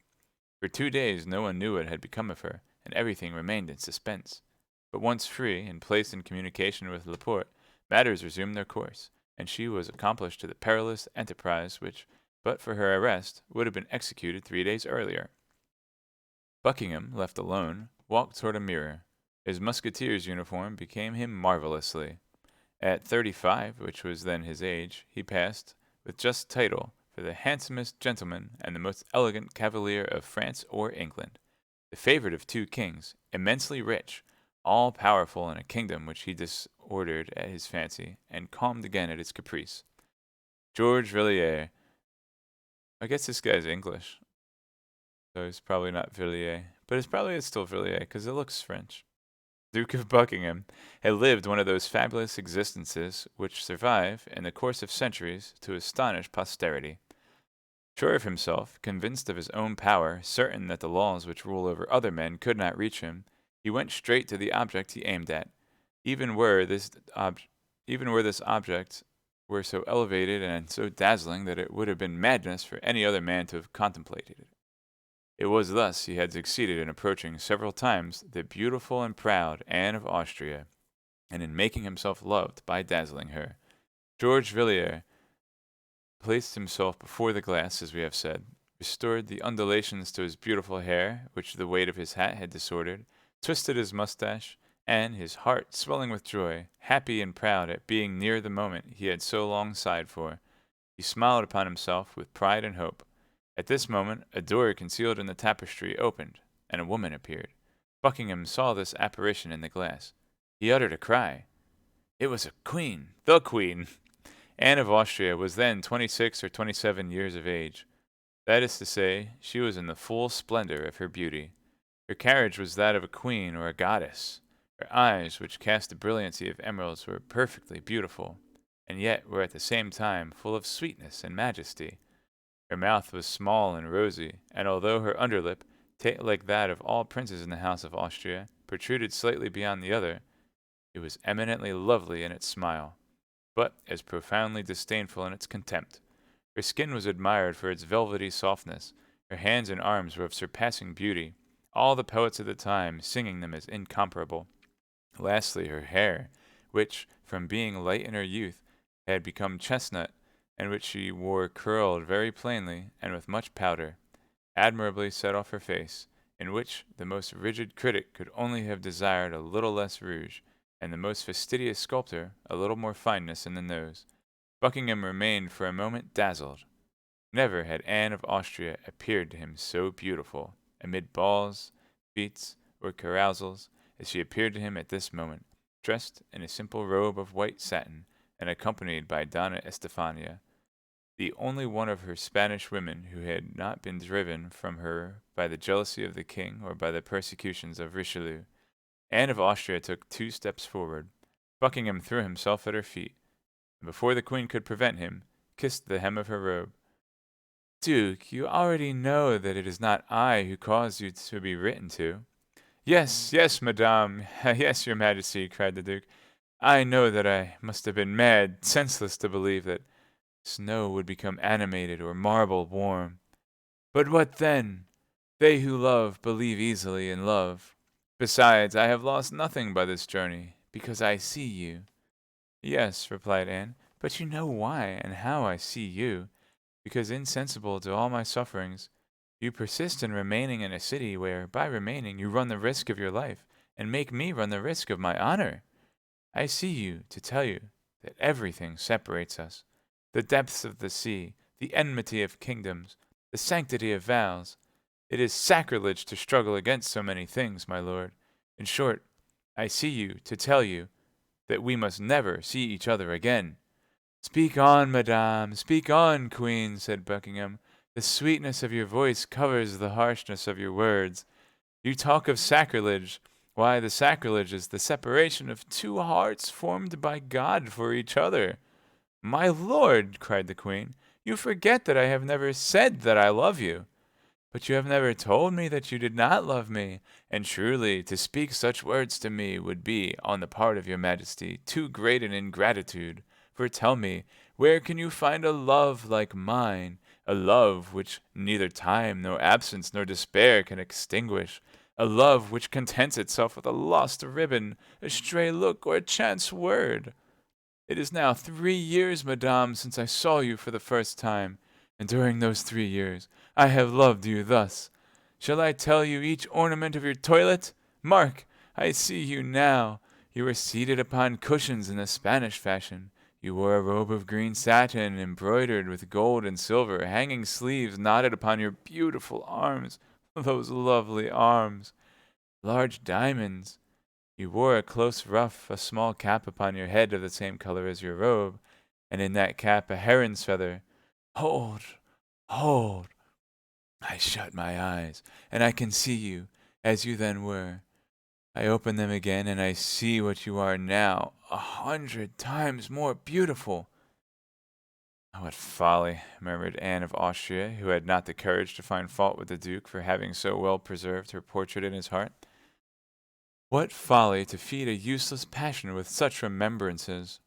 For 2 days no one knew what had become of her, and everything remained in suspense. But once free, and placed in communication with Laporte, matters resumed their course, and she was accomplished to the perilous enterprise which, but for her arrest, would have been executed 3 days earlier. Buckingham, left alone, walked toward a mirror. His musketeer's uniform became him marvelously. At 35, which was then his age, he passed, with just title, for the handsomest gentleman and the most elegant cavalier of France or England, the favorite of two kings, immensely rich, all powerful in a kingdom which he disordered at his fancy, and calmed again at his caprice. George Villiers. I guess this guy's English, so it's probably not Villiers, but it's still Villiers because it looks French. Duke of Buckingham had lived one of those fabulous existences which survive, in the course of centuries, to astonish posterity. Sure of himself, convinced of his own power, certain that the laws which rule over other men could not reach him, he went straight to the object he aimed at, even were this object were so elevated and so dazzling that it would have been madness for any other man to have contemplated it. It was thus he had succeeded in approaching several times the beautiful and proud Anne of Austria, and in making himself loved by dazzling her. George Villiers placed himself before the glass, as we have said, restored the undulations to his beautiful hair, which the weight of his hat had disordered, twisted his mustache, and, his heart swelling with joy, happy and proud at being near the moment he had so long sighed for, he smiled upon himself with pride and hope. At this moment a door concealed in the tapestry opened, and a woman appeared. Buckingham saw this apparition in the glass. He uttered a cry. It was a queen, the queen! Anne of Austria was then 26 or 27 years of age. That is to say, she was in the full splendor of her beauty. Her carriage was that of a queen or a goddess. Her eyes, which cast the brilliancy of emeralds, were perfectly beautiful, and yet were at the same time full of sweetness and majesty. Her mouth was small and rosy, and although her underlip, like that of all princes in the house of Austria, protruded slightly beyond the other, it was eminently lovely in its smile, but as profoundly disdainful in its contempt. Her skin was admired for its velvety softness. Her hands and arms were of surpassing beauty, all the poets of the time singing them as incomparable. Lastly, her hair, which, from being light in her youth, had become chestnut, and which she wore curled very plainly and with much powder, admirably set off her face, in which the most rigid critic could only have desired a little less rouge, and the most fastidious sculptor a little more fineness in the nose. Buckingham remained for a moment dazzled. Never had Anne of Austria appeared to him so beautiful, amid balls, fetes, or carousals, as she appeared to him at this moment, dressed in a simple robe of white satin, and accompanied by Donna Estefania, the only one of her Spanish women who had not been driven from her by the jealousy of the king or by the persecutions of Richelieu. Anne of Austria took 2 steps forward. Buckingham threw himself at her feet, and before the queen could prevent him, kissed the hem of her robe. Duke, you already know that it is not I who caused you to be written to. Yes, yes, madame, yes, your majesty, cried the duke. I know that I must have been mad, senseless to believe that snow would become animated or marble warm. But what then? They who love believe easily in love. Besides, I have lost nothing by this journey, because I see you. Yes, replied Anne, but you know why and how I see you, because insensible to all my sufferings, you persist in remaining in a city where, by remaining, you run the risk of your life, and make me run the risk of my honor. I see you to tell you that everything separates us. The depths of the sea, the enmity of kingdoms, the sanctity of vows. It is sacrilege to struggle against so many things, my lord. In short, I see you to tell you that we must never see each other again. Speak on, madame, speak on, queen, said Buckingham. The sweetness of your voice covers the harshness of your words. You talk of sacrilege. Why, the sacrilege is the separation of 2 hearts formed by God for each other. My lord, cried the queen, you forget that I have never said that I love you. But you have never told me that you did not love me, and truly to speak such words to me would be, on the part of your majesty, too great an ingratitude. For tell me, where can you find a love like mine, a love which neither time, nor absence, nor despair can extinguish, a love which contents itself with a lost ribbon, a stray look, or a chance word? It is now 3 years, madame, since I saw you for the first time, and during those 3 years I have loved you thus. Shall I tell you each ornament of your toilet? Mark, I see you now. You are seated upon cushions in the Spanish fashion. You wore a robe of green satin, embroidered with gold and silver, hanging sleeves knotted upon your beautiful arms, those lovely arms, large diamonds. You wore a close ruff, a small cap upon your head of the same color as your robe, and in that cap a heron's feather. Hold, hold! I shut my eyes, and I can see you, as you then were. I open them again, and I see what you are now, 100 times more beautiful. "Oh, what folly," murmured Anne of Austria, who had not the courage to find fault with the Duke for having so well preserved her portrait in his heart. "What folly to feed a useless passion with such remembrances!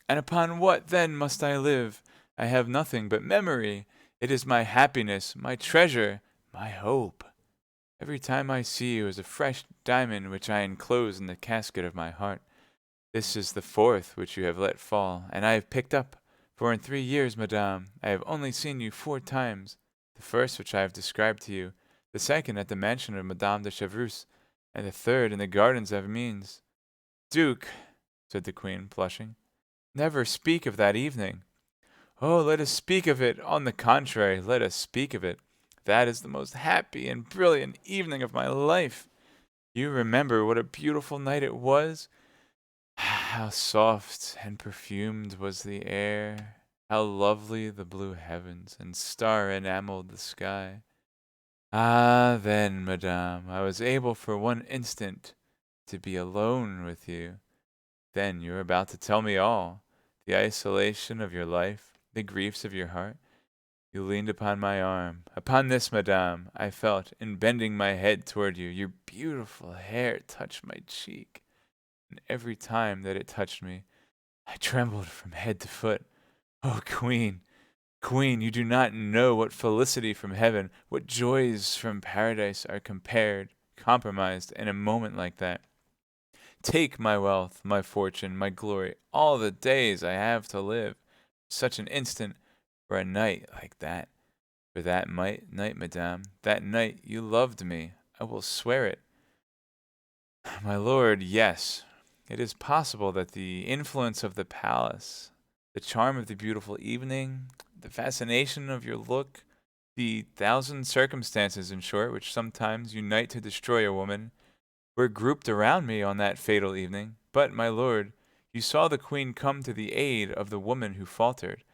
And upon what then must I live? I have nothing but memory. It is my happiness, my treasure, my hope. Every time I see you is a fresh diamond which I enclose in the casket of my heart. This is the fourth which you have let fall, and I have picked up. For in 3 years, madame, I have only seen you 4 times. The first which I have described to you, the second at the mansion of Madame de Chevreuse, and the third in the gardens of Amiens." "Duke," said the queen, blushing, "never speak of that evening." "Oh, let us speak of it. On the contrary, let us speak of it. That is the most happy and brilliant evening of my life. You remember what a beautiful night it was? How soft and perfumed was the air, how lovely the blue heavens and star-enameled the sky. Ah, then, madame, I was able for one instant to be alone with you. Then you were about to tell me all, the isolation of your life, the griefs of your heart. You leaned upon my arm. Upon this, madame, I felt, in bending my head toward you, your beautiful hair touched my cheek, and every time that it touched me, I trembled from head to foot. Oh, queen, queen, you do not know what felicity from heaven, what joys from paradise are compromised in a moment like that. Take my wealth, my fortune, my glory, all the days I have to live. Such an instant for a night like that. For that night, madame, that night you loved me. I will swear it. My lord, yes. It is possible that the influence of the palace, the charm of the beautiful evening, the fascination of your look, the thousand circumstances, in short, which sometimes unite to destroy a woman, were grouped around me on that fatal evening. But, my lord, you saw the queen come to the aid of the woman who faltered.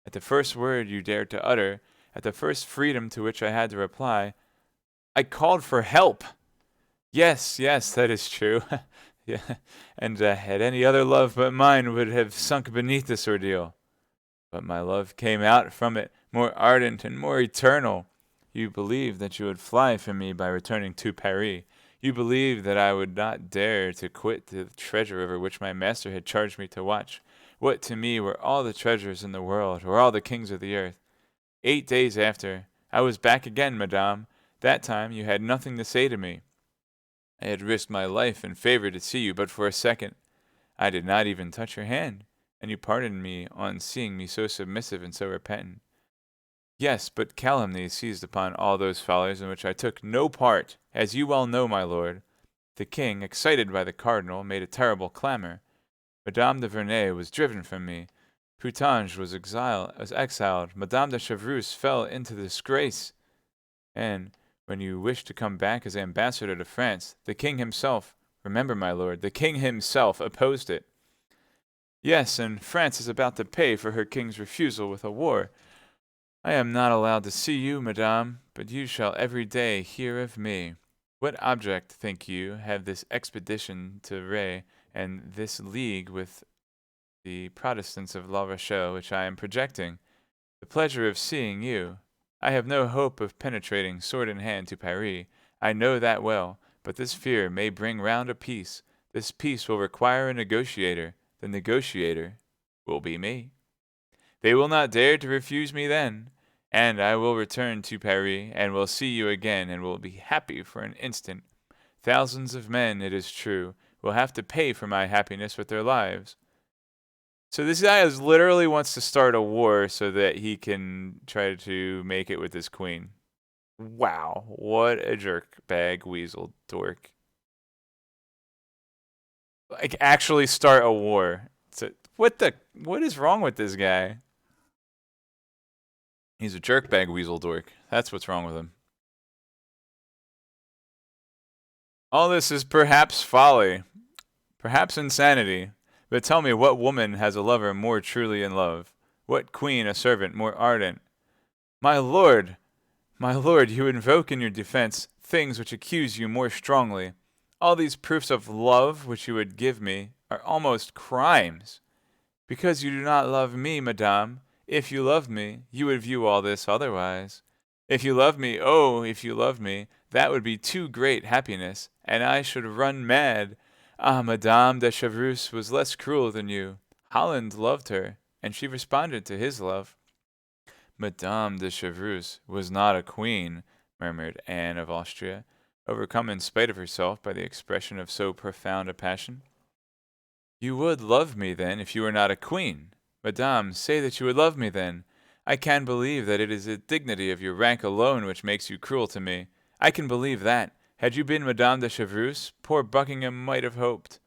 At the first word you dared to utter, at the first freedom to which I had to reply, I called for help. Yes, yes, that is true. Yeah, and had any other love but mine would have sunk beneath this ordeal. But my love came out from it more ardent and more eternal. You believed that you would fly from me by returning to Paris. You believed that I would not dare to quit the treasure over which my master had charged me to watch. What to me were all the treasures in the world, or all the kings of the earth? 8 days after, I was back again, madame. That time you had nothing to say to me. I had risked my life in favor to see you but for a second. I did not even touch your hand, and you pardoned me on seeing me so submissive and so repentant. Yes, but calumny seized upon all those follies in which I took no part, as you well know, my lord. The king, excited by the cardinal, made a terrible clamor. Madame de Verneuil was driven from me. Putange was exiled. Madame de Chevreuse fell into disgrace. And when you wished to come back as ambassador to France, the king himself, remember, my lord, the king himself opposed it. Yes, and France is about to pay for her king's refusal with a war. I am not allowed to see you, madame, but you shall every day hear of me. What object, think you, have this expedition to Ré and this league with the Protestants of La Rochelle which I am projecting? The pleasure of seeing you. I have no hope of penetrating sword in hand to Paris. I know that well, but this fear may bring round a peace. This peace will require a negotiator. The negotiator will be me. They will not dare to refuse me then, and I will return to Paris, and will see you again, and will be happy for an instant. Thousands of men, it is true, will have to pay for my happiness with their lives. So this guy literally wants to start a war so that he can try to make it with his queen. Wow, what a jerk bag weasel dork. Like, actually start a war. what is wrong with this guy? He's a jerkbag weasel dork. That's what's wrong with him. All this is perhaps folly, perhaps insanity. But tell me, what woman has a lover more truly in love? What queen a servant more ardent? My lord, you invoke in your defense things which accuse you more strongly. All these proofs of love which you would give me are almost crimes. Because you do not love me, madame. If you loved me, you would view all this otherwise. If you love me, oh, if you loved me, that would be too great happiness, and I should run mad. Ah, Madame de Chevreuse was less cruel than you. Holland loved her, and she responded to his love. Madame de Chevreuse was not a queen, murmured Anne of Austria, overcome in spite of herself by the expression of so profound a passion. You would love me, then, if you were not a queen. Madame, say that you would love me, then. I can believe that it is the dignity of your rank alone which makes you cruel to me. I can believe that. Had you been Madame de Chevreuse, poor Buckingham might have hoped.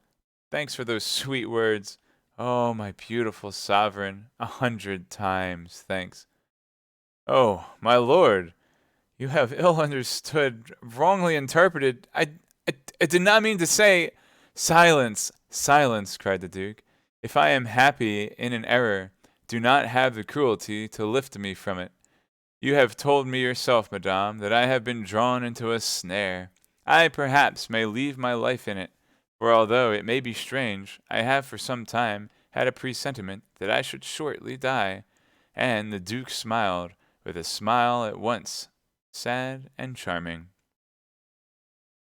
Thanks for those sweet words. Oh, my beautiful sovereign, 100 times thanks. Oh, my lord, you have ill understood, wrongly interpreted. I did not mean to say. Silence, silence, cried the Duke. If I am happy in an error, do not have the cruelty to lift me from it. You have told me yourself, madame, that I have been drawn into a snare. I perhaps may leave my life in it, for although it may be strange, I have for some time had a presentiment that I should shortly die. And the Duke smiled, with a smile at once sad and charming.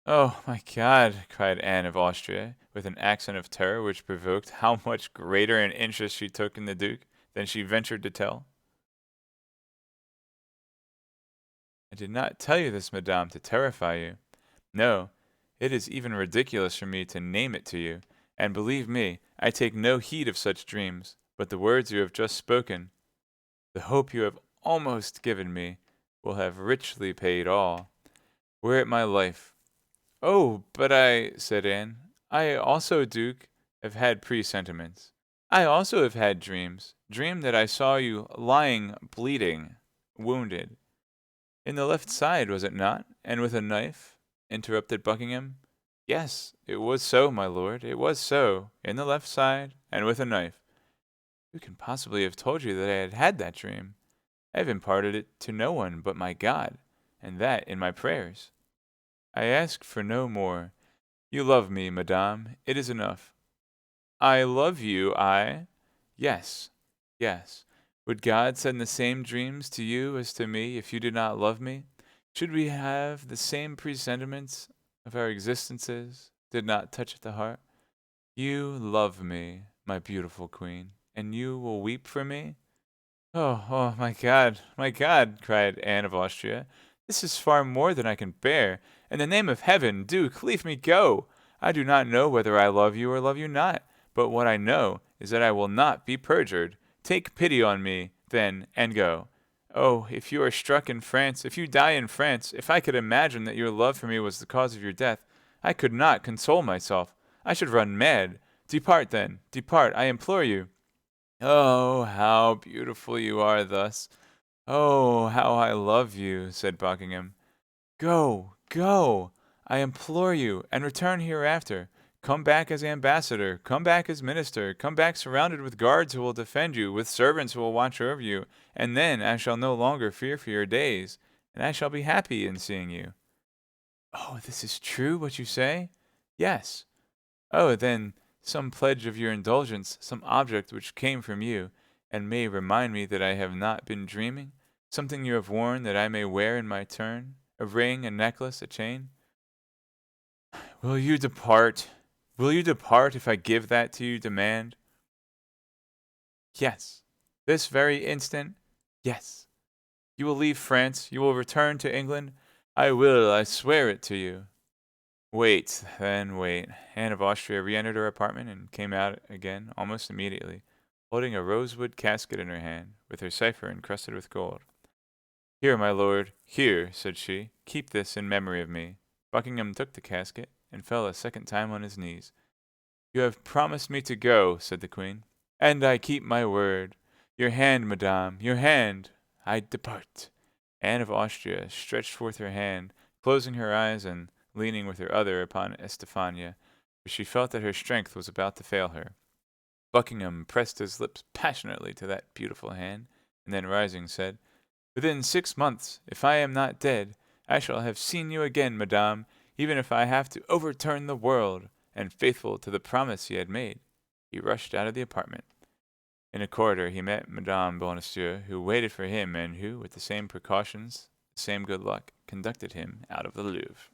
Oh, my God, cried Anne of Austria, with an accent of terror which provoked how much greater an interest she took in the Duke than she ventured to tell. I did not tell you this, madame, to terrify you. No, it is even ridiculous for me to name it to you, and believe me, I take no heed of such dreams, but the words you have just spoken, the hope you have almost given me, will have richly paid all. Were it my life, oh, but said Anne, I also, Duke, have had presentiments. I also have had dreams. Dreamed that I saw you lying bleeding, wounded. In the left side, was it not? And with a knife? Interrupted Buckingham. Yes, it was so, my lord, it was so. In the left side, and with a knife. Who can possibly have told you that I had had that dream? I have imparted it to no one but my God, and that in my prayers. I ask for no more. You love me, madame. It is enough. I love you, Yes, yes. Would God send the same dreams to you as to me if you did not love me? Should we have the same presentiments of our existences did not touch at the heart? You love me, my beautiful queen, and you will weep for me? Oh, oh, my God, cried Anne of Austria. This is far more than I can bear. In the name of heaven, Duke, leave me go. I do not know whether I love you or love you not, but what I know is that I will not be perjured. Take pity on me, then, and go. Oh, if you are struck in France, if you die in France, if I could imagine that your love for me was the cause of your death, I could not console myself. I should run mad. Depart, then, depart, I implore you. Oh, how beautiful you are thus. Oh, how I love you, said Buckingham. Go, go, I implore you, and return hereafter. Come back as ambassador, come back as minister, come back surrounded with guards who will defend you, with servants who will watch over you, and then I shall no longer fear for your days, and I shall be happy in seeing you. Oh, this is true, what you say? Yes. Oh, then, some pledge of your indulgence, some object which came from you, and may remind me that I have not been dreaming? Something you have worn that I may wear in my turn? A ring, a necklace, a chain? Will you depart? Will you depart if I give that to you demand? Yes. This very instant? Yes. You will leave France? You will return to England? I will, I swear it to you. Wait, then wait. Anne of Austria re-entered her apartment and came out again almost immediately, holding a rosewood casket in her hand, with her cipher encrusted with gold. Here, my lord, here, said she, keep this in memory of me. Buckingham took the casket, and fell a second time on his knees. You have promised me to go, said the queen. and I keep my word. Your hand, madame, your hand. I depart. Anne of Austria stretched forth her hand, closing her eyes and leaning with her other upon Estefania, for she felt that her strength was about to fail her. Buckingham pressed his lips passionately to that beautiful hand, and then rising said, "Within 6 months, if I am not dead, I shall have seen you again, madame, even if I have to overturn the world." And faithful to the promise he had made, he rushed out of the apartment. In a corridor he met Madame Bonacieux, who waited for him, and who, with the same precautions, the same good luck, conducted him out of the Louvre.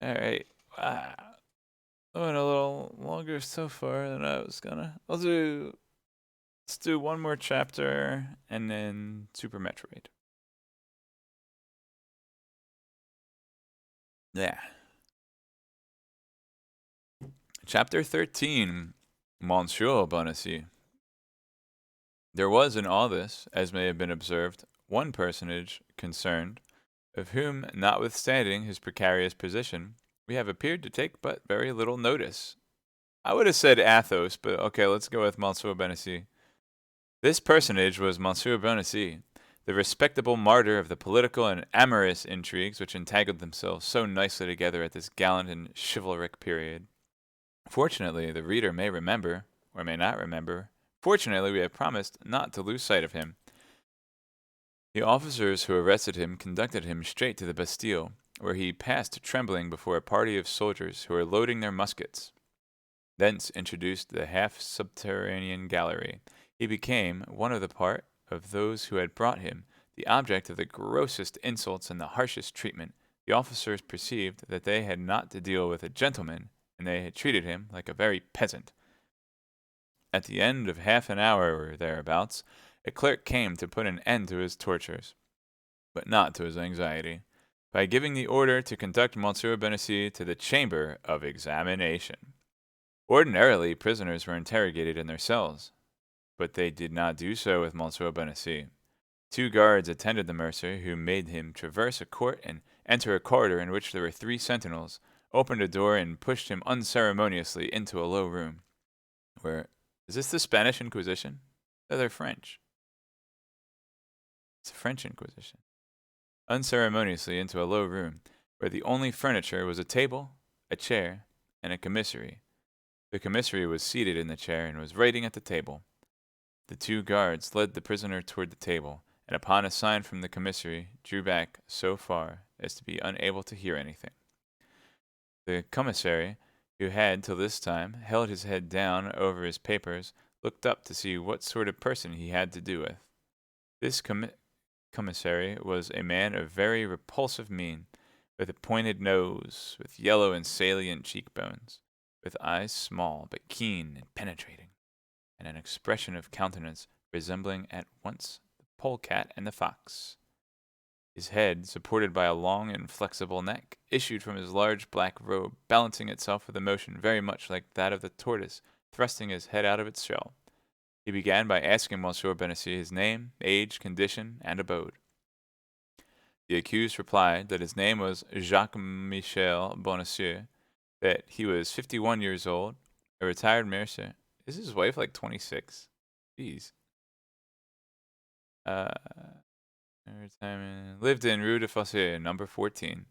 All right, wow, going a little longer so far than I was gonna. Let's do one more chapter and then Super Metroid. Yeah. Chapter 13, Monsieur Bonacieux. There was in all this, as may have been observed, one personage concerned, of whom, notwithstanding his precarious position, we have appeared to take but very little notice. I would have said Athos, but okay, let's go with Monsieur Bonacieux. This personage was Monsieur Bonacieux, the respectable martyr of the political and amorous intrigues which entangled themselves so nicely together at this gallant and chivalric period. Fortunately, the reader may remember, or may not remember. Fortunately, we have promised not to lose sight of him. The officers who arrested him conducted him straight to the Bastille, where he passed trembling before a party of soldiers who were loading their muskets. Thence introduced the half-subterranean gallery, he became one of the part of those who had brought him, the object of the grossest insults and the harshest treatment. The officers perceived that they had not to deal with a gentleman, and they had treated him like a very peasant. At the end of half an hour or thereabouts, a clerk came to put an end to his tortures, but not to his anxiety, by giving the order to conduct Monsieur Bonacieux to the chamber of examination. Ordinarily, prisoners were interrogated in their cells, but they did not do so with Monsieur Bonacieux. 2 guards attended the mercer, who made him traverse a court and enter a corridor in which there were 3 sentinels, opened a door, and pushed him unceremoniously into a low room, where... Is this the Spanish Inquisition? No, they're French. It's a French Inquisition. Unceremoniously into a low room, where the only furniture was a table, a chair, and a commissary. The commissary was seated in the chair and was writing at the table. The 2 guards led the prisoner toward the table, and upon a sign from the commissary, drew back so far as to be unable to hear anything. The commissary, who had till this time held his head down over his papers, looked up to see what sort of person he had to do with. This commissary was a man of very repulsive mien, with a pointed nose, with yellow and salient cheekbones, with eyes small but keen and penetrating, and an expression of countenance resembling at once the polecat and the fox. His head, supported by a long and flexible neck, issued from his large black robe, balancing itself with a motion very much like that of the tortoise thrusting his head out of its shell. He began by asking Monsieur Bonacieux his name, age, condition, and abode. The accused replied that his name was Jacques Michel Bonacieux, that he was 51 years old, a retired mercer. Is his wife like 26? Jeez. Lived in Rue de Fossé, number 14.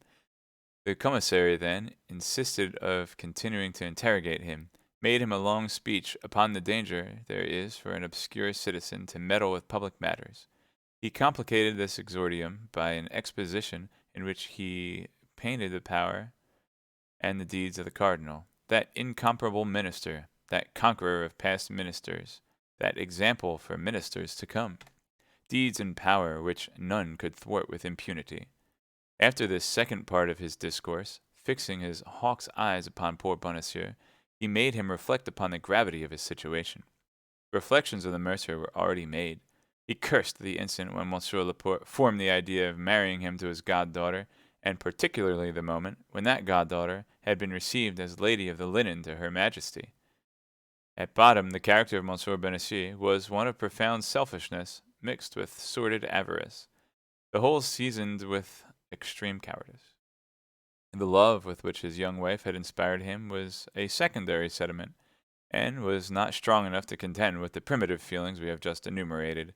The commissary then insisted of continuing to interrogate him, made him a long speech upon the danger there is for an obscure citizen to meddle with public matters. He complicated this exordium by an exposition in which he painted the power and the deeds of the cardinal, that incomparable minister, that conqueror of past ministers, that example for ministers to come. Deeds and power which none could thwart with impunity. After this second part of his discourse, fixing his hawk's eyes upon poor Bonacieux, he made him reflect upon the gravity of his situation. Reflections of the mercer were already made. He cursed the instant when Monsieur Laporte formed the idea of marrying him to his goddaughter, and particularly the moment when that goddaughter had been received as Lady of the Linen to Her Majesty. At bottom, the character of Monsieur Bonacieux was one of profound selfishness mixed with sordid avarice, the whole seasoned with extreme cowardice. The love with which his young wife had inspired him was a secondary sentiment, and was not strong enough to contend with the primitive feelings we have just enumerated.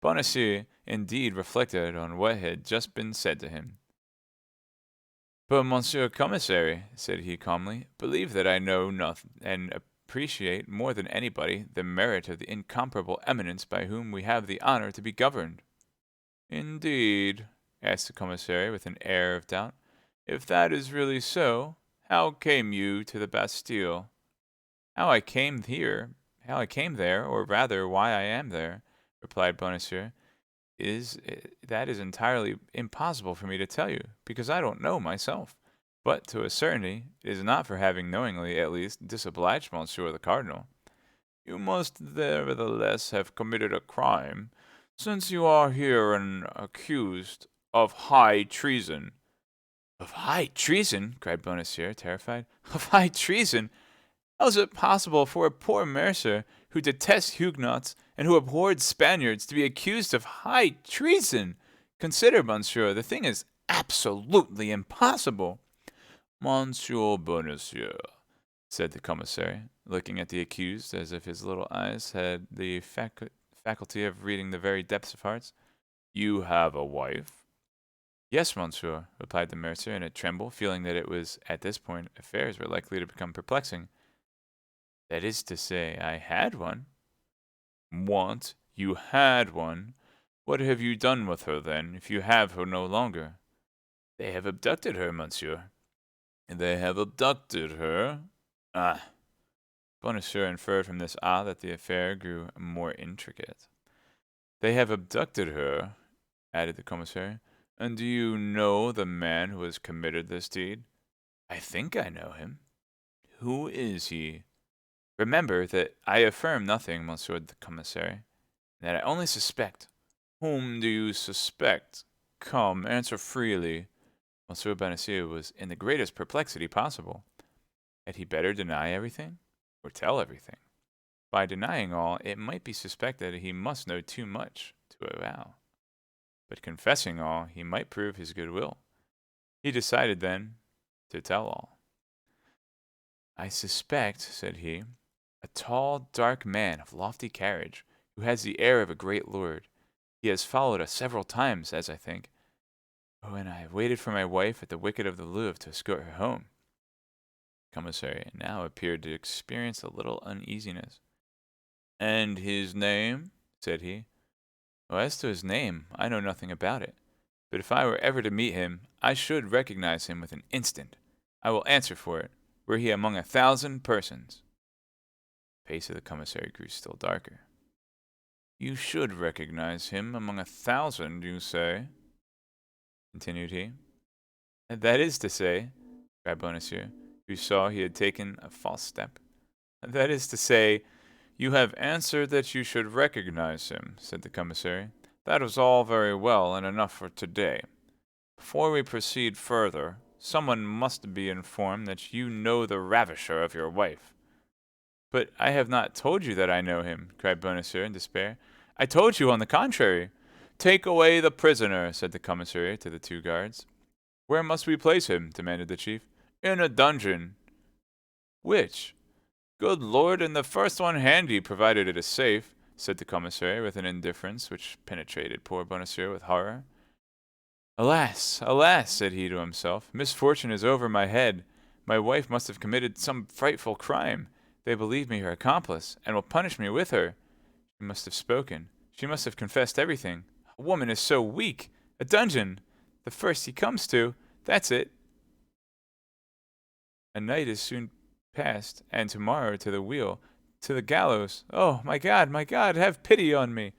Bonacieux indeed reflected on what had just been said to him. "But, Monsieur Commissary," said he calmly, "believe that I know nothing, and appreciate more than anybody the merit of the incomparable eminence by whom we have the honor to be governed." "Indeed?" asked the commissary with an air of doubt. "If that is really so, how came you to the Bastille?" "How I came here, how I came there, or rather why I am there," replied Bonacieux, that is entirely impossible for me to tell you, because I don't know myself. But to a certainty, it is not for having knowingly, at least, disobliged Monsieur the Cardinal." "You must nevertheless have committed a crime, since you are here and accused of high treason." "Of high treason!" cried Bonacieux, terrified. "Of high treason! How is it possible for a poor mercer who detests Huguenots and who abhorred Spaniards to be accused of high treason? Consider, monsieur, the thing is absolutely impossible." "Monsieur Bonacieux," said the commissary, looking at the accused as if his little eyes had the faculty of reading the very depths of hearts, "you have a wife?" "Yes, monsieur," replied the mercer in a tremble, feeling that it was at this point affairs were likely to become perplexing. "That is to say, I had one." "What? You had one? What have you done with her, then, if you have her no longer?" "They have abducted her, monsieur." "They have abducted her? Ah!" Bonacieux inferred from this that the affair grew more intricate. "They have abducted her," added the commissary. "And do you know the man who has committed this deed?" "I think I know him." "Who is he?" "Remember that I affirm nothing, monsieur the commissary, that I only suspect." "Whom do you suspect? Come, answer freely." Monsieur Bonacieux was in the greatest perplexity possible. Had he better deny everything, or tell everything? By denying all, it might be suspected he must know too much to avow. But confessing all, he might prove his good will. He decided, then, to tell all. "I suspect," said he, "a tall, dark man of lofty carriage, who has the air of a great lord. He has followed us several times, as I think, when I have waited for my wife at the wicket of the Louvre to escort her home." The commissary now appeared to experience a little uneasiness. "And his name?" said he. "Well, as to his name, I know nothing about it. But if I were ever to meet him, I should recognize him with an instant. I will answer for it, were he among 1,000 persons." The face of the commissary grew still darker. "You should recognize him among 1,000, you say?" continued he. "That is to say," cried Bonacieux, who saw he had taken a false step. "That is to say, you have answered that you should recognize him," said the commissary. "That is all very well and enough for today. Before we proceed further, someone must be informed that you know the ravisher of your wife." "But I have not told you that I know him," cried Bonacieux in despair. "I told you on the contrary." "Take away the prisoner," said the commissary to the two guards. "Where must we place him?" demanded the chief. "In a dungeon." "Which?" "Good Lord, in the first one handy, provided it is safe," said the commissary with an indifference which penetrated poor Bonacieux with horror. "Alas, alas!" said he to himself, "misfortune is over my head. My wife must have committed some frightful crime. They believe me her accomplice, and will punish me with her. She must have spoken. She must have confessed everything. A woman is so weak. A dungeon! The first he comes to. That's it. A night is soon past, and tomorrow to the wheel, to the gallows. Oh, my God, have pity on me!"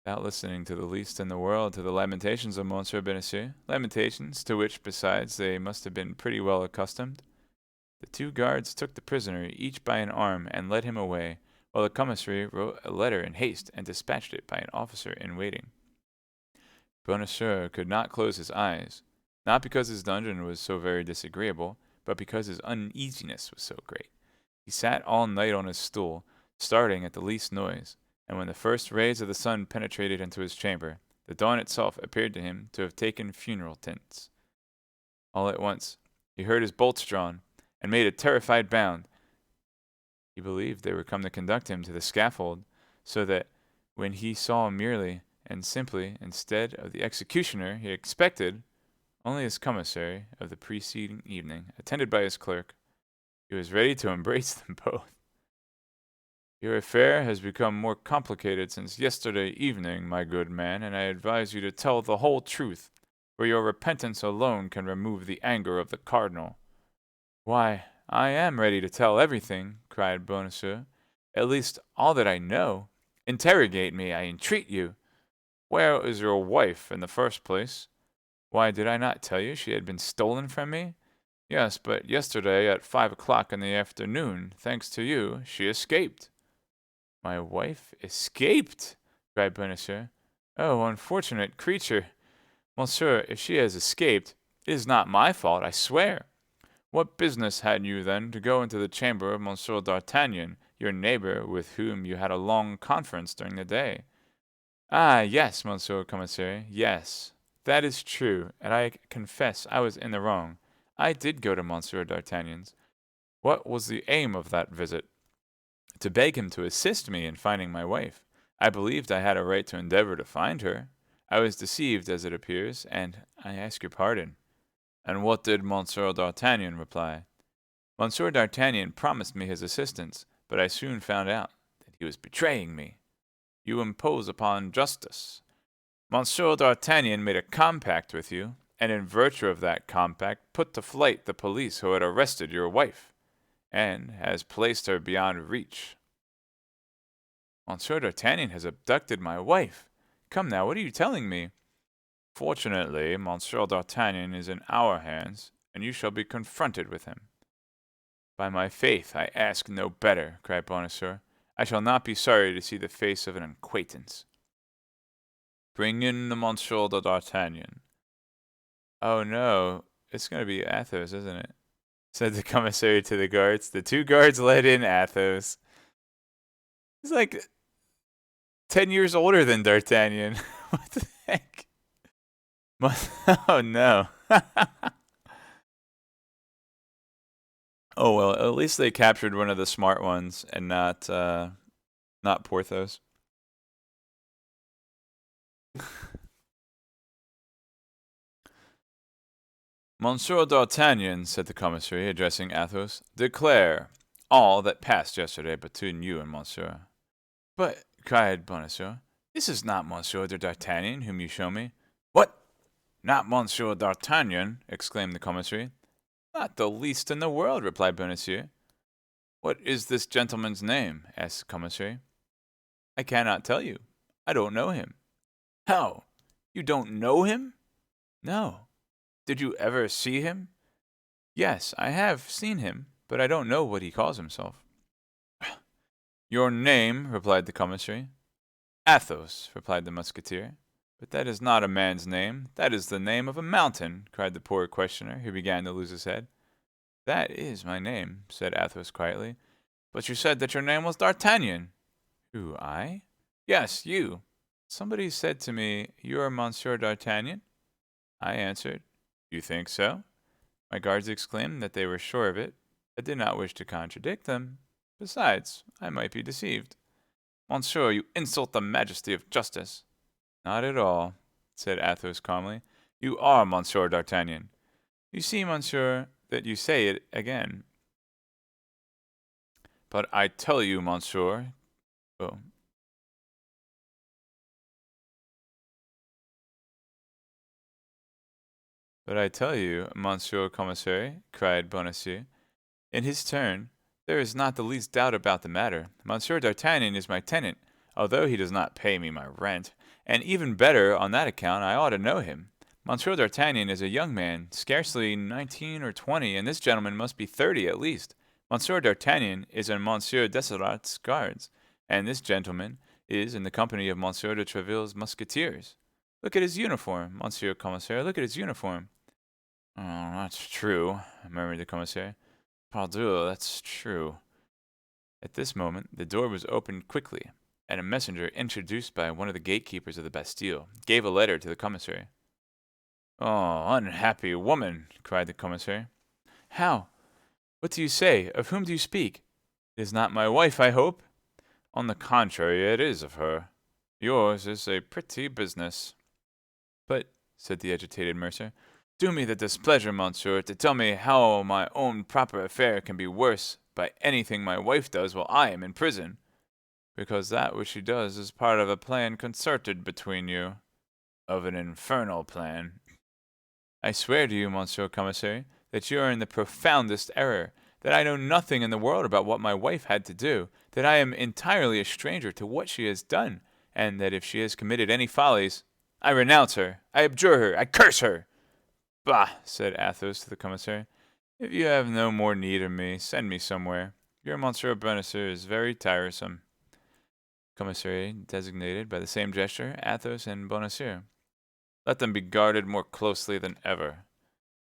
Without listening to the least in the world to the lamentations of Monsieur Bonacieux, lamentations to which, besides, they must have been pretty well accustomed, the two guards took the prisoner each by an arm and led him away, while the commissary wrote a letter in haste and dispatched it by an officer in waiting. Bonacieux could not close his eyes, not because his dungeon was so very disagreeable, but because his uneasiness was so great. He sat all night on his stool, starting at the least noise, and when the first rays of the sun penetrated into his chamber, the dawn itself appeared to him to have taken funeral tints. All at once he heard his bolts drawn, and made a terrified bound. He believed they were come to conduct him to the scaffold, so that when he saw merely and simply, instead of the executioner he expected, only his commissary of the preceding evening, attended by his clerk, he was ready to embrace them both. Your affair has become more complicated since yesterday evening, my good man, and I advise you to tell the whole truth, for your repentance alone can remove the anger of the cardinal. Why, I am ready to tell everything, cried Bonacieux, at least all that I know. Interrogate me, I entreat you. Where is your wife, in the first place? Why, did I not tell you she had been stolen from me? Yes, but yesterday at 5 o'clock in the afternoon, thanks to you, she escaped. My wife escaped? Cried Bonacieux. Oh, unfortunate creature! Monsieur, if she has escaped, it is not my fault, I swear. What business had you, then, to go into the chamber of Monsieur d'Artagnan, your neighbor, with whom you had a long conference during the day? Ah, yes, Monsieur Commissary, yes. That is true, and I confess I was in the wrong. I did go to Monsieur d'Artagnan's. What was the aim of that visit? To beg him to assist me in finding my wife. I believed I had a right to endeavor to find her. I was deceived, as it appears, and I ask your pardon. And what did Monsieur d'Artagnan reply? Monsieur d'Artagnan promised me his assistance, but I soon found out that he was betraying me. You impose upon justice. Monsieur d'Artagnan made a compact with you, and in virtue of that compact put to flight the police who had arrested your wife, and has placed her beyond reach. Monsieur d'Artagnan has abducted my wife. Come now, what are you telling me? Fortunately, Monsieur d'Artagnan is in our hands, and you shall be confronted with him. By my faith, I ask no better, cried Bonacieux. I shall not be sorry to see the face of an acquaintance. Bring in the Monsieur d'Artagnan. Oh no, it's going to be Athos, isn't it? Said the commissary to the guards. The two guards led in Athos. He's like 10 years older than D'Artagnan. What the heck? Oh no. Oh well, at least they captured one of the smart ones and not Porthos. Monsieur d'Artagnan, said the commissary, addressing Athos, declare all that passed yesterday between you and Monsieur. But, cried Bonacieux, this is not Monsieur d'Artagnan whom you show me. What? Not Monsieur d'Artagnan? Exclaimed the commissary. Not the least in the world, replied Bonacieux. What is this gentleman's name? Asked the commissary. I cannot tell you. I don't know him. How? You don't know him? No. Did you ever see him? Yes, I have seen him, but I don't know what he calls himself. Your name, replied the commissary. Athos, replied the musketeer. But that is not a man's name. That is the name of a mountain, cried the poor questioner, who began to lose his head. That is my name, said Athos quietly. But you said that your name was D'Artagnan. Who, I? Yes, you. Somebody said to me, you are Monsieur d'Artagnan? I answered, you think so? My guards exclaimed that they were sure of it. I did not wish to contradict them. Besides, I might be deceived. Monsieur, you insult the majesty of justice. Not at all, said Athos calmly. You are Monsieur d'Artagnan. You see, monsieur, that you say it again. But I tell you, monsieur. Oh. But I tell you, Monsieur Commissary, cried Bonacieux, in his turn, there is not the least doubt about the matter. Monsieur d'Artagnan is my tenant, although he does not pay me my rent, and even better, on that account, I ought to know him. Monsieur d'Artagnan is a young man, scarcely 19 or 20, and this gentleman must be 30 at least. Monsieur d'Artagnan is in Monsieur Dessart's guards, and this gentleman is in the company of Monsieur de Tréville's Musketeers. Look at his uniform, Monsieur Commissary, look at his uniform. Oh, that's true, murmured the commissary. Pardieu, that's true. At this moment, the door was opened quickly, and a messenger, introduced by one of the gatekeepers of the Bastille, gave a letter to the commissary. Oh, unhappy woman, cried the commissary. How? What do you say? Of whom do you speak? It is not my wife, I hope. On the contrary, it is of her. Yours is a pretty business. But, said the agitated mercer, do me the displeasure, monsieur, to tell me how my own proper affair can be worse by anything my wife does while I am in prison, because that which she does is part of a plan concerted between you, of an infernal plan. I swear to you, monsieur commissary, that you are in the profoundest error, that I know nothing in the world about what my wife had to do, that I am entirely a stranger to what she has done, and that if she has committed any follies, I renounce her, I abjure her, I curse her. Bah, said Athos to the commissary, if you have no more need of me, send me somewhere. Your Monsieur Bonacieux is very tiresome. Commissary designated by the same gesture Athos and Bonacieux. Let them be guarded more closely than ever.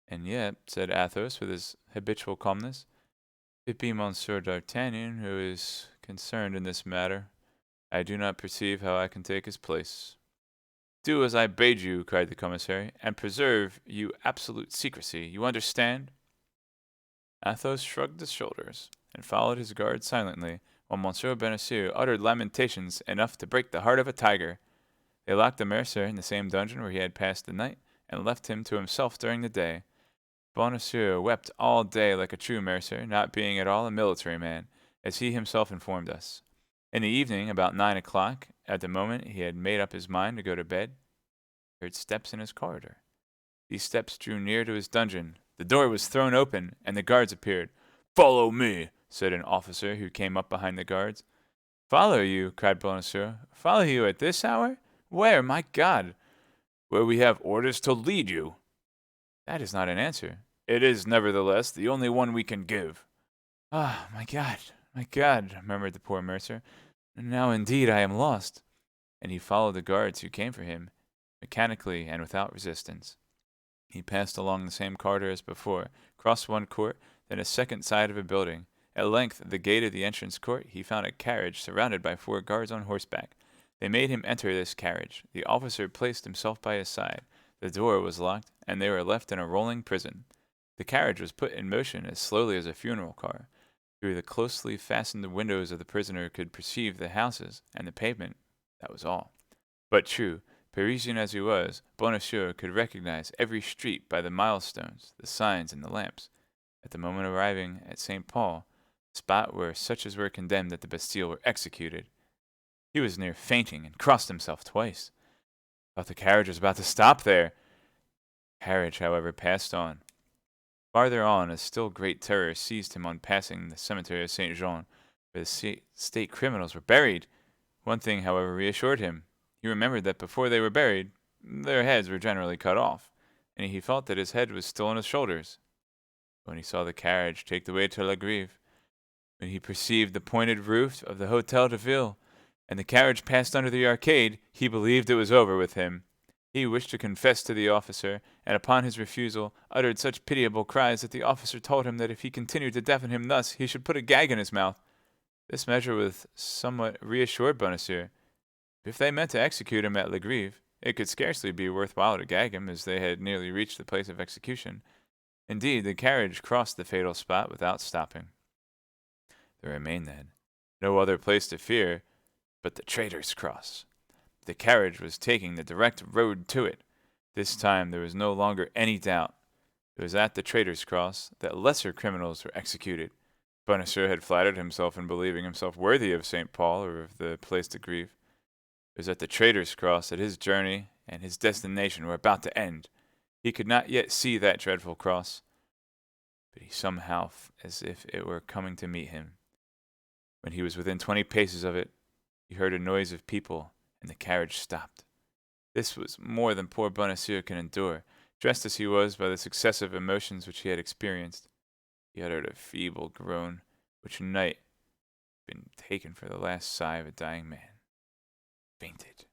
And yet, said Athos with his habitual calmness, if it be Monsieur d'Artagnan who is concerned in this matter, I do not perceive how I can take his place. Do as I bade you, cried the commissary, and preserve you absolute secrecy. You understand? Athos shrugged his shoulders, and followed his guard silently, while Monsieur Bonacieux uttered lamentations enough to break the heart of a tiger. They locked the mercer in the same dungeon where he had passed the night, and left him to himself during the day. Bonacieux wept all day like a true mercer, not being at all a military man, as he himself informed us. In the evening, about 9 o'clock, at the moment he had made up his mind to go to bed, he heard steps in his corridor. These steps drew near to his dungeon. The door was thrown open, and the guards appeared. "Follow me," said an officer who came up behind the guards. "Follow you?" cried Bonacieux. "Follow you at this hour? Where, my God?" "Where we have orders to lead you." "That is not an answer." "It is, nevertheless, the only one we can give." "Ah, my God," murmured the poor mercer. "Now indeed I am lost." And he followed the guards who came for him, mechanically and without resistance. He passed along the same corridor as before, crossed one court, then a second side of a building. At length, at the gate of the entrance court, he found a carriage surrounded by 4 guards on horseback. They made him enter this carriage. The officer placed himself by his side. The door was locked, and they were left in a rolling prison. The carriage was put in motion as slowly as a funeral car. Through the closely fastened windows of the prisoner could perceive the houses and the pavement. That was all. But true, Parisian as he was, Bonacieux could recognize every street by the milestones, the signs, and the lamps. At the moment of arriving at St. Paul, the spot where such as were condemned at the Bastille were executed, he was near fainting and crossed himself twice. Thought the carriage was about to stop there. The carriage, however, passed on. Farther on, a still great terror seized him on passing the cemetery of St. Jean, where the state criminals were buried. One thing, however, reassured him. He remembered that before they were buried, their heads were generally cut off, and he felt that his head was still on his shoulders. When he saw the carriage take the way to La Grève, when he perceived the pointed roof of the Hôtel de Ville, and the carriage passed under the arcade, he believed it was over with him. He wished to confess to the officer, and upon his refusal, uttered such pitiable cries that the officer told him that if he continued to deafen him thus, he should put a gag in his mouth. This measure was somewhat reassured Bonacieux. If they meant to execute him at La Grève, it could scarcely be worth while to gag him, as they had nearly reached the place of execution. Indeed, the carriage crossed the fatal spot without stopping. There remained, then, no other place to fear but the Traitor's Cross. The carriage was taking the direct road to it. This time there was no longer any doubt. It was at the Traitor's Cross that lesser criminals were executed. Bonacieux had flattered himself in believing himself worthy of St. Paul or of the Place de Grève. It was at the Traitor's Cross that his journey and his destination were about to end. He could not yet see that dreadful cross, but he somehow, as if it were coming to meet him. When he was within 20 paces of it, he heard a noise of people, and the carriage stopped. This was more than poor Bonacieux could endure, dressed as he was by the successive emotions which he had experienced. He uttered a feeble groan, which night had been taken for the last sigh of a dying man. Fainted.